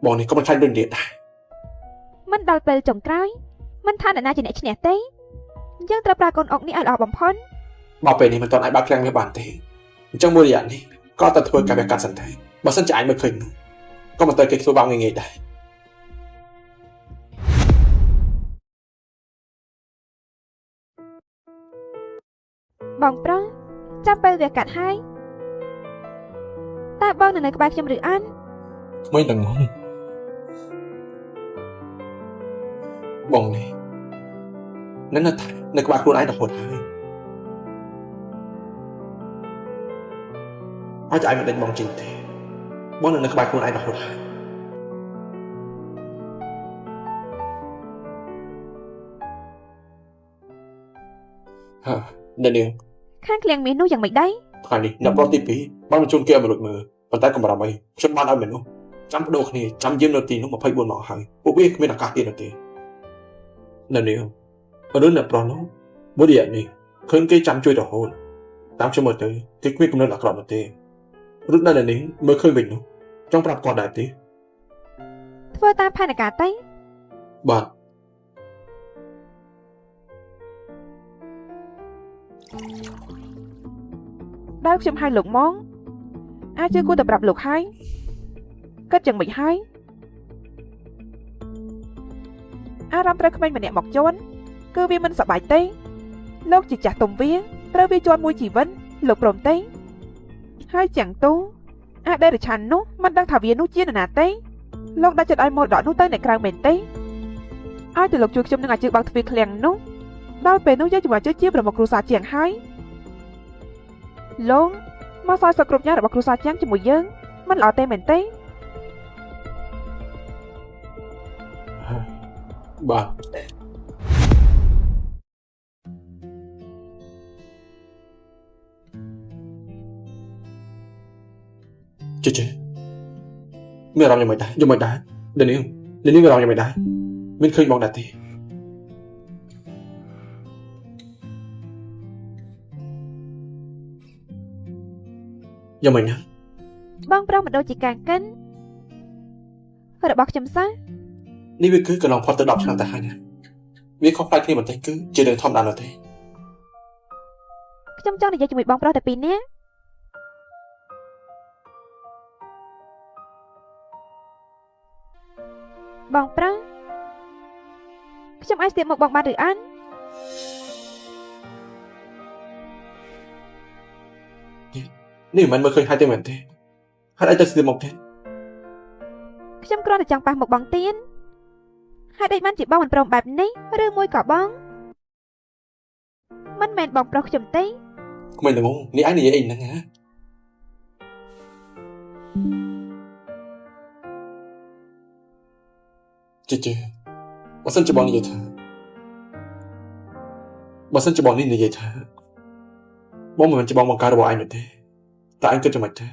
mong này có một khai đơn điện này មិនដល់ពេលចុងក្រោយមិនថាអ្នកណាជាអ្នកឈ្នះទេយើងត្រូវប្រើកូនអុកនេះឲ្យល្អបំផុត bảo vệ này mình toàn ai bác khen với bản thế trong mùa điện đi có tật thôi cả việc cắt sẵn thế mà sân trái mới khinh có một tờ kịch số bao ngày nghề đây បងប្រុសចាំពេលវាកាត់ហើយតើបងនៅក្បែរខ្ញុំឬអត់ mới đừng mong bông này nên là các bạn luôn ai đọc hồn hai ai cho ai mà đánh bóng trình thế bóng là các bạn luôn ai đọc hồn hai hả nên điều ខាងឃ្លាំងមាននោះយ៉ាងម៉េចដែរ ថ្ងៃនេះអ្នកប្រុសទី2បានបញ្ជូនគេឲ្យមកលួចមើលប៉ុន្តែកុំបារម្ភអីខ្ញុំបានឲ្យមនុស្សចាំបដូរគ្នាចាំយាមនៅទីនោះ24ម៉ោងហើយពួកវាគ្មានឱកាសទៀតទេនៅនេះមនុស្សអ្នកប្រុសនោះមួយរយៈនេះឃើញគេចាំជួយរហូតតាមខ្ញុំមើលទៅគេគ្មានគំនិតអាក្រក់នោះទេរត់នៅនេះមើលឃើញវិញនោះចង់ប្រាប់គាត់ដែរទេ ធ្វើតាមផែនការទេ បាទ ដែលខ្ញុំហៅលោកមកអាចជឿគួរតែប្រាប់លោកហើយគិតយ៉ាងម៉េចហើយអារម្មណ៍ត្រូវក្មេងម្នាក់មកជន់គឺវាមិនសប្បាយទេលោកជាចាស់ទុំវាត្រូវវាជន់មួយជីវិតលោកព្រមទេហើយចាំងទូអាចដែលរឆាននោះមិនដឹងថាវានោះជានរណាទេលោកដាក់ចិត្តឲ្យមរតកនោះទៅអ្នកក្រៅមែនទេឲ្យតែលោកជួយខ្ញុំនឹងអាចជឿបើកទ្វារឃ្លាំងនោះដល់ពេលនោះយើងជំនឿជឿជាប្រមុខគ្រួសារជាងហើយលោកមកសោយសគ្រប់យ៉ាងរបស់គ្រួសារជាងជាមួយយើងមិនល្អទេមែនទេ បាទ អ ចេះមានអារម្មណ៍យ៉ាងម៉េចដែរយ៉ាងម៉េចដែរនាងមានអារម្មណ៍យ៉ាងម៉េចដែរមានឃើញបងដែរទេយ៉ាងម៉េចណា បងប្រុសមិនដូចជាការកិនរបស់ខ្ញុំសោះ នេះវាគឺកន្លងផុតទៅ10ឆ្នាំទៅហើយណាវាខុសប្លែកគ្នាបន្តិចគឺជារឿងធម្មតានោះទេ ខ្ញុំចង់និយាយជាមួយបងប្រុសតែពីរនាក់បងប្រុសខ្ញុំអាចស្ទាបមកបងបានឬអត់ នេះមិនមើលឃើញហើយទេមែនទេហេតុអីទៅស្ទាបមកទេ ខ្ញុំគ្រាន់តែចង់ប៉ះមុខបងទៀនហេតុអីបានជាបងមិនព្រមបែបនេះឬមួយក៏បងមិនមែនបងប្រុសខ្ញុំទេ ក្មេងទាំងនេះឯងនិយាយអីហ្នឹងហ៎ចេះបើសិនជាបងនិយាយថាបងមិនមែនជាបងបង្កើតរបស់ឯងមែនទេតែឯងគិតយ៉ាងម៉េចទេ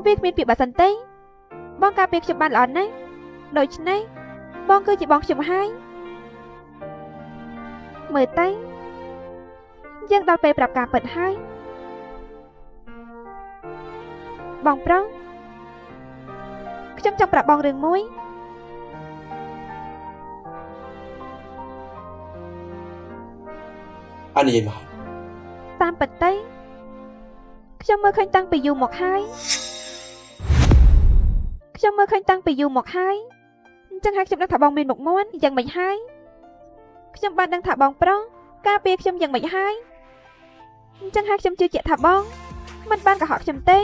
វាគ្មានពាក្យបើសិនទេបងការពារខ្ញុំបានល្អណាស់ដូច្នេះបងគឺជាបងខ្ញុំហើយមើលទៅយើងដល់ពេលប្រាប់ការពិតហើយបងប្រុសខ្ញុំចង់ប្រាប់បងរឿងមួយ អញនិយាយមក តាមពិតទៅខ្ញុំមើលឃើញតាំងពីយូរមកហើយអញ្ចឹងហើយខ្ញុំដឹងថាបងមានមុខមាត់យ៉ាងម៉េចហើយខ្ញុំបានដឹងថាបងប្រុសការពារខ្ញុំយ៉ាងម៉េចហើយអញ្ចឹងហើយខ្ញុំជឿជាក់ថាបងមិនបានកុហកខ្ញុំទេ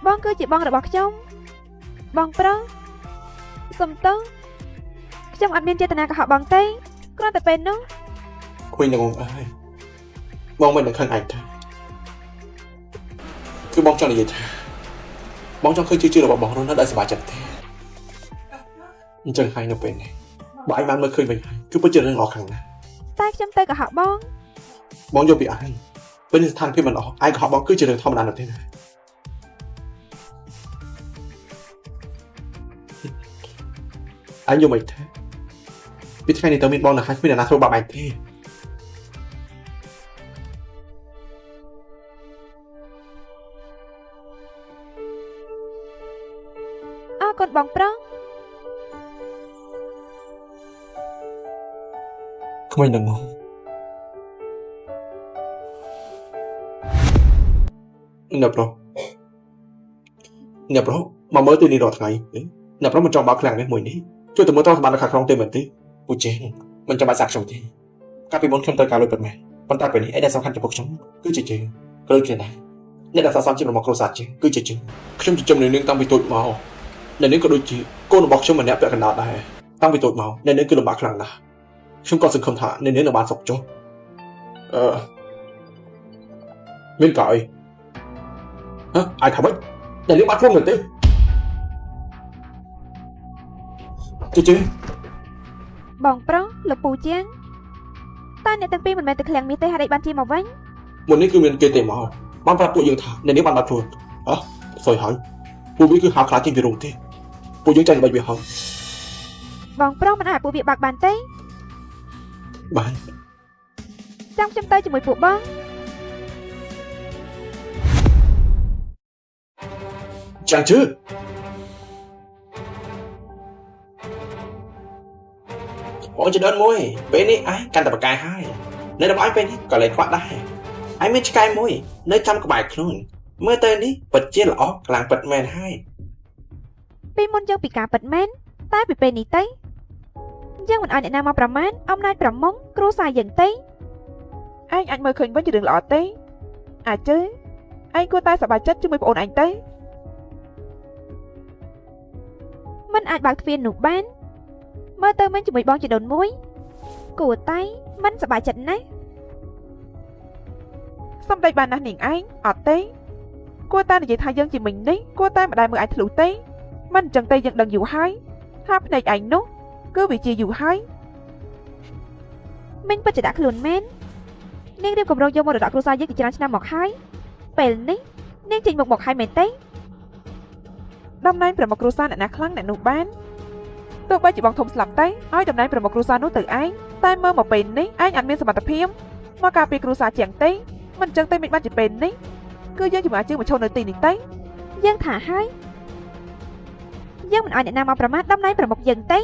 បងគឺជាបងរបស់ខ្ញុំបងប្រុសសុំទោសខ្ញុំអត់មានចេតនាកុហកបងទេគ្រាន់តែពេលនោះ គ្មាននឹងអើយបងមិននឹងខឹងឯងទេគឺបងចង់និយាយថាបងចង់ឃើញជឿរបស់បងរស់នៅដោយសប្បាយចិត្តទេអញ្ចឹងហើយនៅពេលនេះបើឯងបានមើលឃើញវិញហើយគឺពិតជារឿងល្អខ្លាំងណាស់ តែខ្ញុំទៅកុហកបង បងយកពីឯងពេលនេះស្ថានភាពមិនល្អឯងកុហកបងគឺជារឿងធម្មតានោះទេណាឯងយល់មិនទេពីថ្ងៃនេះតើមានបងនៅហើយគ្មានអ្នកណាធ្វើបាបឯងទេ អរគុណបងប្រុស ក្មេងនឹងអ្នកប្រុសមកមើលទីនេះរាល់ថ្ងៃអ្នកប្រុសមិនចង់បើកខ្លាំងនេះមួយនេះជួយទៅមើលត្រង់សម្បត្តិនៅខាងក្នុងទេមែនទេពូចេងមិនចាំបាច់សាក់ខ្ញុំទេកាលពីមុនខ្ញុំត្រូវការលុយពិតមែនប៉ុន្តែពេលនេះឯដែលសំខាន់ចំពោះខ្ញុំគឺជាជើងគ្រូគ្នាដែរអ្នកដែលសរសើរជារបស់គ្រូសាស្ត្រជាងគឺជាជើងខ្ញុំចិញ្ចឹមនាងតាំងពីតូចមកអ្នកនាងក៏ដូចជាកូនរបស់ខ្ញុំម្នាក់ពាក់កណ្ដាលដែរតាំងពីតូចមកអ្នកនាងគឺលំបាកខ្លាំងណាស់ខ្ញុំក៏សង្ឃឹមថាអ្នកនាងនឹងបានសុខចុះមានកៅអីអាយថាម៉េចអ្នកនាងបាត់ខ្លួនមែនទេជឿ បងប្រុសលោកពូជាងតែអ្នកទាំងពីរមិនមែនទៅឃ្លាំងមាសទេហេតុអីបានជាមកវិញ មុននេះគឺមានគេទេមកបានប្រាប់ពួកយើងថាអ្នកនាងបានបាត់ខ្លួនសួយហើយពួកវាគឺហៅខ្លាចជាងពីរងទេពួកយើងចាញ់បាច់វាហើយ បងប្រុសមិនអាចពួកវាបាក់បានទេ បាន ចាំខ្ញុំទៅជាមួយពួកបង ចាំជឿបងចដើនមួយពេលនេះឯងកាន់តែបកកាយហើយនៅរបស់ឯងពេលនេះក៏លេងខ្វាក់ដែរឯងមានឆ្កែមួយនៅចាំក្បែរខ្លួនមើលទៅនេះពិតជាល្អខ្លាំងពិតមែនហើយ ពីមុនយើងពីការពិតមែនតែពីពេលនេះទៅយើងមិនឲ្យអ្នកណាមកប្រមាថអំណាចប្រមុំគ្រួសារយើងទេ ឯងអាចមើលឃើញវិញជារឿងល្អទេអាចជឿឯងគួរតែសប្បាយចិត្តជាមួយប្អូនឯងទៅ មិនអាចបើកទ្វារនោះបានមើលទៅមិនជាមួយបងជាដូនមួយគួរតែមិនសប្បាយចិត្តណាស់ សំដីបានណាស់នាងឯងអត់ទេគួរតែនិយាយថាយើងជាមិញនេះគួរតែមិនដែលមើលឯងធ្លុះទេមិនអញ្ចឹងទេយើងដឹងយូរហើយថាភ្នែកឯងនោះគឺវាជាយូរហើយ មិញពិតជាដាក់ខ្លួនមែននាងរៀបគម្រោងយកមរតកគ្រួសារយើងជាច្រើនឆ្នាំមកហើយពេលនេះ នាងចេញមកហើយមែនទេ តំណែងប្រមុខគ្រួសារអ្នកណាខ្លាំងអ្នកនោះបានទោះបីជាបងធំស្លាប់ទៅឲ្យតំណែងប្រមុខគ្រួសារនោះទៅឯងតែមើលមកពេលនេះឯងអត់មានសមត្ថភាពមកការពារគ្រួសារជាងទេមិនចឹងទេមិនបានជាពេលនេះគឺយើងជំនះជើងមកឈរនៅទីនេះទៅ យើងថាហើយយើងមិនឲ្យអ្នកណាមកប្រមាថតំណែងប្រមុខយើងទេ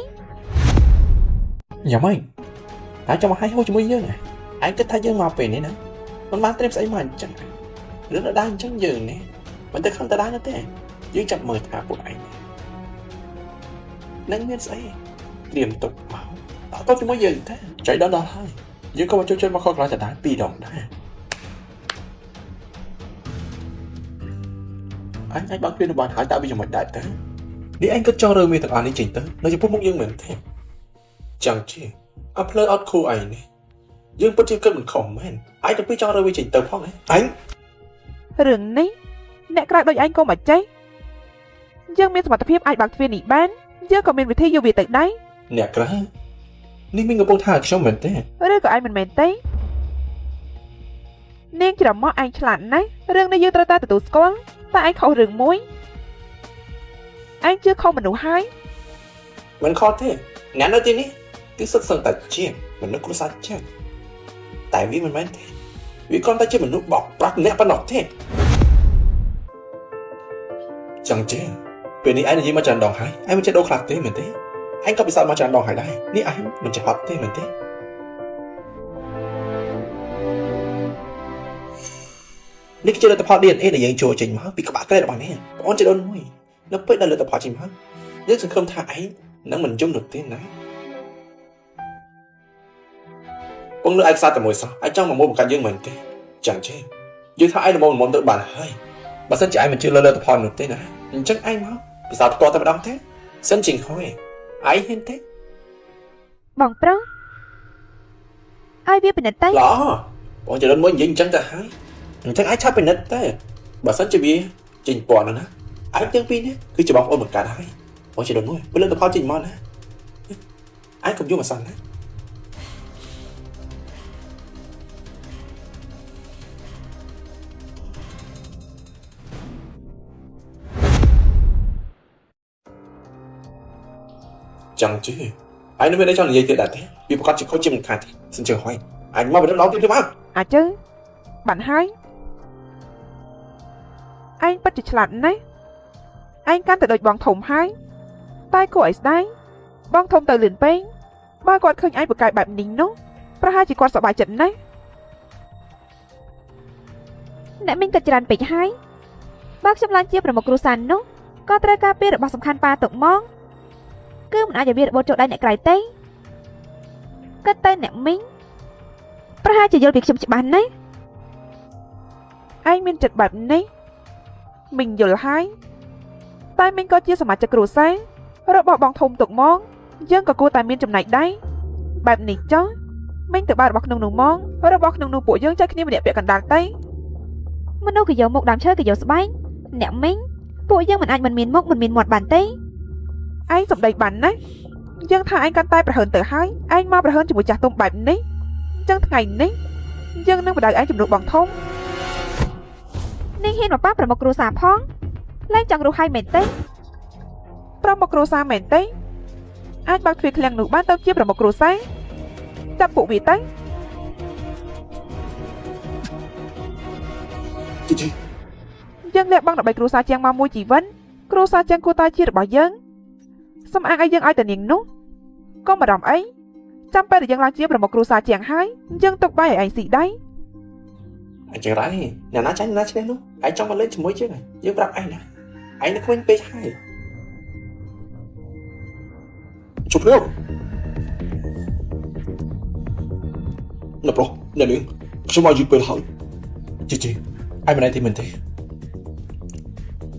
យ៉ាងម៉េចហើយចាំមកឲ្យហូរជាមួយយើងឯងគិតថាយើងមកពេលនេះណាមិនបានត្រៀមស្អីមកអញ្ចឹងរឿងដដែលអញ្ចឹងយើងនេះមិនទៅខំដដែលទេយើងចាប់មើលថាពួកឯងនឹងមានស្អីត្រៀមទុកមកតោះជាមួយយើងទេចៃដល់ហើយយើងក៏មកចូលចិត្តមកខកខ្លាចដដែល2ដងដែរអញអាចបានគ្រាបានហើយតើវាយ៉ាងម៉េចដែរតើនេះអញគិតចង់រើមានទាំងអស់នេះចេញទៅនៅចំពោះមុខយើងមែនទេចឹងជាអត់ភ្លើអត់ខូអីនេះយើងពិតជាគិតមិនខុសមែនឯងទៅពីចង់រើវាចេញទៅផងអញ រឿងនេះអ្នកក្រៅដូចឯងក៏មិនចេះយើងមានសមត្ថភាពអាចបើកទ្វារនេះបានយើងក៏មានវិធីយកវាទៅដែរ អ្នកក្រៅនេះមានកំពុងថាខ្ញុំមែនទេ ឬក៏ឯងមិនមែនទេនាងច្រមុះឯងឆ្លាតណាស់រឿងនេះយើងត្រូវតែទទួលស្គាល់តែឯងខុសរឿងមួយឯងជឿខុសមនុស្សហើយ មិនខុសទេអ្នកនៅទីនេះគឺសិតសឹងតែជាមនុស្សគ្រួសារចាស់តែវាមិនមែនទេវាគ្រាន់តែជាមនុស្សបោកប្រាស់អ្នកប៉ុណ្ណោះទេចឹងជាពេលនេះឯងនិយាយមកច្រើនដងហើយឯងមិនចេះដូរខ្លះទេមែនទេឯងក៏ពិសោធន៍មកច្រើនដងហើយដែរនេះឯងមិនចេះហត់ទេមែនទេនេះគឺជាលទ្ធផល DNA ដែលយើងចូលចេញមកពីក្បាលក្រែរបស់នេះបងអូនជាដូនមួយនៅពេលដែលលទ្ធផលចេញមកយើងសង្ឃឹមថាឯងនឹងមិនយំនោះទេណាពងលើឯកសារតែមួយសោះអាចចង់មកបង្កាត់យើងមែនទេចឹងទេយើងថាឯងល្មមទៅបានហើយបើសិនជាឯងមិនជឿលើលទ្ធផលនោះទេណាអញ្ចឹងឯងមកពិសោធន៍ផ្ទាល់តែម្ដងទេសិនជាងហើយឯងហ៊ានទេ បងប្រុសឲ្យវាពិនិត្យទៅ ល្អបងចលនមួយនិយាយអញ្ចឹងទៅហើយអញ្ចឹងឯងឆាប់ពិនិត្យទៅបើសិនជាវាចេញពណ៌នោះណាឯងទាំងពីរនេះគឺជាបងប្អូនបង្កើតហើយបងចលនមួយពលិទ្ធផលចេញមកណាឯងកុំយល់មកសិនណាចឹងជឿឯងនៅមានអីចង់និយាយទៀតដែរទេវាប្រកាសជាខុសជាមិនខានទេសិនជឿហើយអញមកបណ្ដឹងដល់ទៀតទៅមក អាចជើបានហើយឯងពិតជាឆ្លាតណាស់ឯងកាន់តែដូចបងធំហើយតែគួរឲ្យស្ដាយបងធំទៅលឿនពេកបើគាត់ឃើញឯងប្រកែកបែបនេះនោះប្រហែលជាគាត់សប្បាយចិត្តណាស់ អ្នកមានកិច្ចច្រើនពេកហើយបើខ្ញុំឡើងជាប្រមុខគ្រួសារនោះក៏ត្រូវការពាររបស់សំខាន់ប៉ាទុកមកគឺមិនអាចឲ្យវារបូតចូលដៃអ្នកក្រៅទេគិតទៅអ្នកមីងប្រហែលជាយល់ពីខ្ញុំច្បាស់ណាស់ ឯងមានចិត្តបែបនេះមីងយល់ហើយតែមីងក៏ជាសមាជិកគ្រួសាររបស់បងធំទុកមកយើងក៏គួរតែមានចំណែកដែរបែបនេះចុះមីងទៅបានរបស់ក្នុងនោះមករបស់ក្នុងនោះពួកយើងចែកគ្នាម្នាក់ពាក់កណ្ដាលទៅ មនុស្សក៏យកមុខដើមឈើក៏យកស្បែកអ្នកមីងពួកយើងមិនអាចមិនមានមុខមិនមានមាត់បានទេ ឯងសំដីបានណាយើងថាឯងកាន់តែប្រហើនទៅហើយឯងមកប្រហើនជាមួយចាស់ទុំបែបនេះអញ្ចឹងថ្ងៃនេះយើងនឹងបដៅឯងជំនួសបងធំ នាងហ៊ានមកប៉ះប្រមុខគ្រួសារផងឡើងចង់រស់ហើយមែនទេ ប្រមុខគ្រួសារមែនទេអាចបើកទ្វារឃ្លាំងនោះបានទៅជាប្រមុខគ្រួសារចាប់ពួកវាទៅ ជី យើងលះបង់ដើម្បីគ្រួសារជាងមកមួយជីវិតគ្រួសារជាងគួរតែជារបស់យើងសំអាងឲ្យយើងឲ្យតែនាងនោះកុំបារម្ភអីចាំពេលដែលយើងឡើងជាប្រមុខគ្រួសារជាងហើយយើងទុកបាយឲ្យឯងស៊ីដែរ អញ្ចឹងរ៉ៃអ្នកណាចាញ់អ្នកណាឈ្នះនោះឯងចង់មកលេងជាមួយយើងយើងប្រាប់ឯងណាឯងនៅក្មេងពេកហើយជប់លោកអ្នកប្រុសអ្នកនាងខ្ញុំមកយឺតពេលហើយជីឯងមិនឯងទីមែនទេ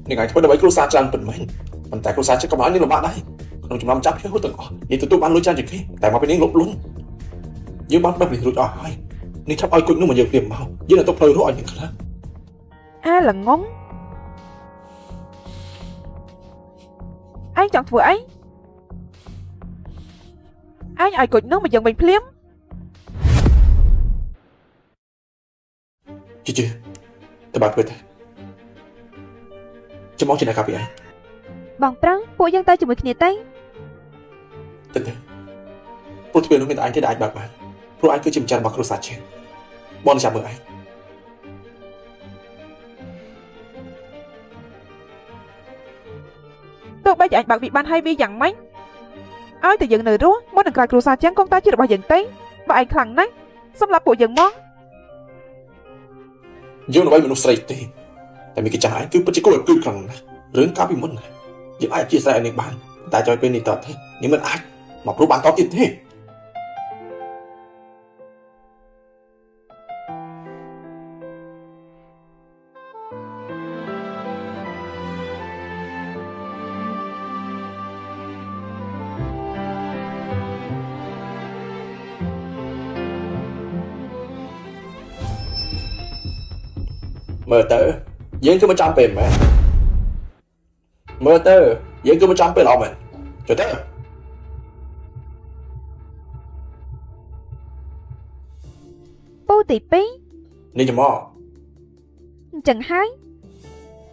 ថ្ងៃធ្វើដើម្បីគ្រួសារច្រើនពិតមែនប៉ុន្តែគ្រួសារចិត្តក៏មកនេះលំបាកដែរក្នុងចំណោមចាប់ខ្ញុំទាំងអស់នេះទទួលបានលុយច្រើនជាងគេតែមកពីនេះលុបលុនយើងបានបេះពីរួចអស់ហើយនេះចាប់ឲ្យគុជនោះមកយើងព្រៀបមកយើងនឹងទុកផ្លូវរស់ឲ្យយើងខ្លះ អាល្ងងឯងចង់ធ្វើអីឯងឲ្យគុជនោះមកយើងវិញភ្លាម ជីទៅបាត់ទៅ ចាំមកជាអ្នកការពារឯង បងប្រឹងពួកយើងទៅជាមួយគ្នាទៅ ទៅព្រោះទ្វារនោះមានតែឯងទេដែលអាចបើកបានព្រោះឯងគឺជាម្ចាស់របស់គ្រួសារជាងបងនឹងចាំមើលឯង ទោះបីជាអញបើកវាបានហើយវាយ៉ាងម៉េចឲ្យតែយើងនៅរស់មុននឹងក្រោយគ្រួសារជាងគង់តែជារបស់យើងទេបើឯងខ្លាំងណាស់សម្រាប់ពួកយើងមក យើងនៅមនុស្សស្រីទេតែមានកិច្ចការឯងគឺពិតជាគួរឲ្យគិតខ្លាំងណាស់រឿងកាលពីមុនយើងអាចអធិស្ឋានឲ្យនាងបានតែចុយពេលនេះតទេនាងមិនអាចមកព្រោះបានតទៀតទេ មើលទៅយើងគឺមិនចាំពេលមែនមើលទៅយើងគឺមិនចាំពេលអត់មែនចុះទៅ ពូទី2 នេះចាំមក អញ្ចឹងហើយ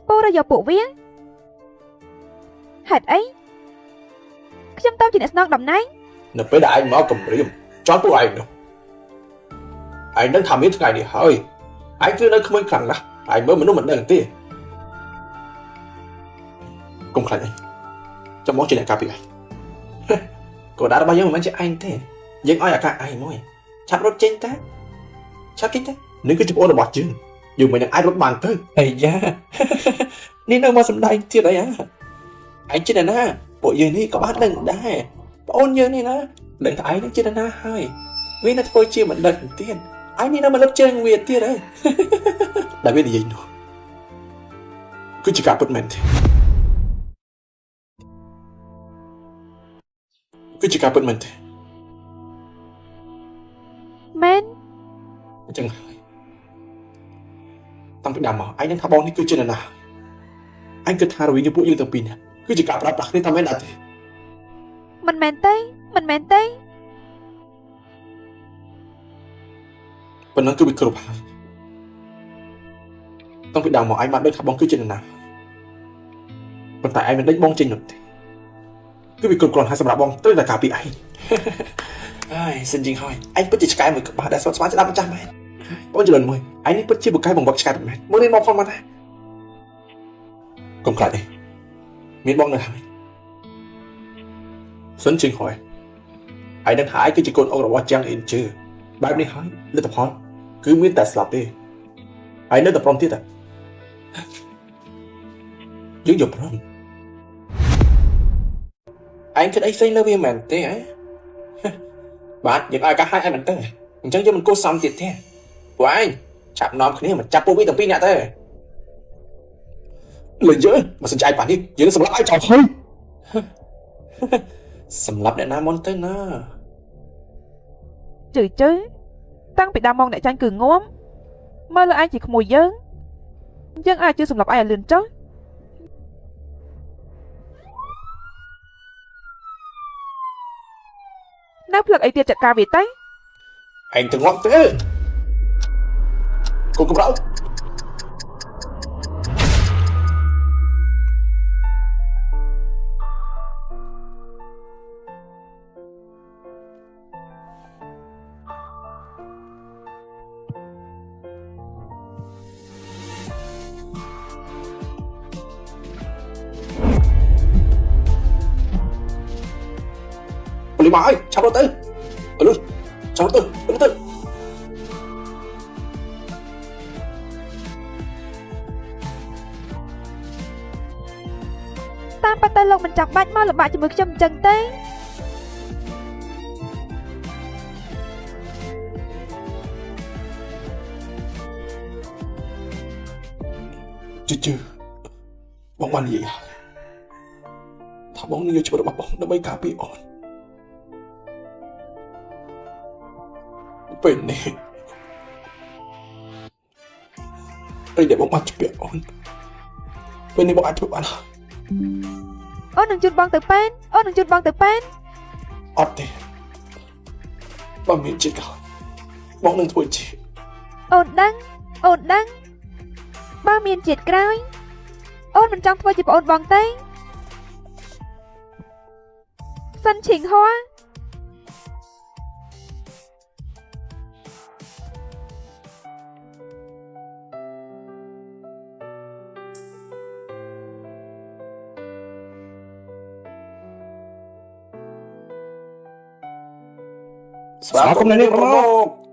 ពូរយកពួកវាហេតុអីខ្ញុំតាមជាអ្នកស្នងតំណែង នៅពេលដែលឯងមកគម្រាមចង់ពួកឯងនោះឯងនឹងថាមានថ្ងៃនេះហើយឯងគឺនៅក្មេងខ្លាំងណាស់ឯងមើលមនុស្សមិនដឹងទេកុំខ្លាចឯងចាំមកជាអ្នកការពារឯងក៏ដែររបស់យើងមិនមែនជាឯងទេយើងឲ្យអាកាឯងមួយឆាប់រត់ចេញតាឆាប់ចេញតានេះគឺជាប្អូនរបស់យើងយើងមិននឹងអាចរត់បានទៅអាយ៉ានេះនៅមកសំដែងទៀតអីហ៎ឯងជាអ្នកណាពួកយើងនេះក៏បានដឹងដែរប្អូនយើងនេះណាដឹងថាឯងនឹងជាអ្នកណាហើយវានៅធ្វើជាមិនដឹងទៀតឯងនេះនៅមកលឹកជើងវាទៀតហើយដែលវានិយាយនោះគឺជាការពិតមែនទេគឺជាការពិតមែនទេ មែន អញ្ចឹងហើយតាំងពីដើមមកឯងនឹងថាបងនេះគឺជាអ្នកណាឯងគិតថារវាងពួកយើងទាំងពីរនេះគឺជាការប្រាប់ប្រាស់គ្នាតាមមែនដែរទេ មិនមែនទេមិនមែនទេ ប៉ុណ្ណឹងគឺវាគ្រប់ហើយតាំងពីដើមមកឯងបានដឹងថាបងគឺជាអ្នកណាប៉ុន្តែឯងមិនដេញបងចេញនោះទេគឺវាគ្រប់គ្រាន់ហើយសម្រាប់បងត្រូវតែការពារឯងហើយសិនជាងហើយឯងពិតជាឆ្កែមួយក្បាលដែលស្វាស្វាស្ដាប់ម្ចាស់មែនបងជឿនមួយឯងនេះពិតជាបកកាយបង្វឹកឆ្កែមែនមករៀនមកផងមកណាកុំខ្លាចទេមានបងនៅហើយសិនជាងហើយឯងនឹងថាឯងគឺជាកូនអុករបស់ចាំងអ៊ីនជឺបែបនេះហើយលទ្ធផលគឺមានតែស្លាប់ទេហើយនៅតែព្រមទៀតយើងយកព្រមឯងគិតអីផ្សេងលើវាមែនទេហ៎បាទយើងឲ្យការហាយឯងមែនទេអញ្ចឹងយើងមិនគួរសំទៀតទេពួកឯងចាប់នាំគ្នាមកចាប់ពួកវាទាំងពីរនាក់ទេលើយើងមកសិនចៃប៉ានេះយើងសម្លាប់ឯងចោលហើយសម្លាប់អ្នកណាមុនទៅណា ជើតាំងពីដើមមកអ្នកចាញ់គឺងំមើលលើឯងជាក្មួយយើងអាចជឿសម្រាប់ឯងឲ្យលឿនចុះនៅផ្លឹកអីទៀតចាត់ការវាទៅ ឯងទៅងាប់ទេកូនកំរោ Oli mà ơi, chào đầu tư. Alo, chào đầu tư, đầu tư. តាមពិតទៅលោកមិនចាំបាច់មកលំបាកជាមួយខ្ញុំអញ្ចឹងទេ Chứ bóng bàn gì à? Thả bóng như cho bắt bóng nó bay cả bị ổn. Bên này đây để bóng bàn cho bị ổn. Bên này bóng ăn cho bạn à? អូននឹងជូនបងទៅប៉ែនអូននឹងជូនបងទៅប៉ែន Ọt thế. Bà miệng chết cả. Bóng nâng thôi chết. អូនដឹងបើមានជាតិក្រោយអូន គាត់មិនចង់ធ្វើជាប្អូនបងទេសិនឈិងហួរ ស្វាគមន៍នៅនេះប្រមូល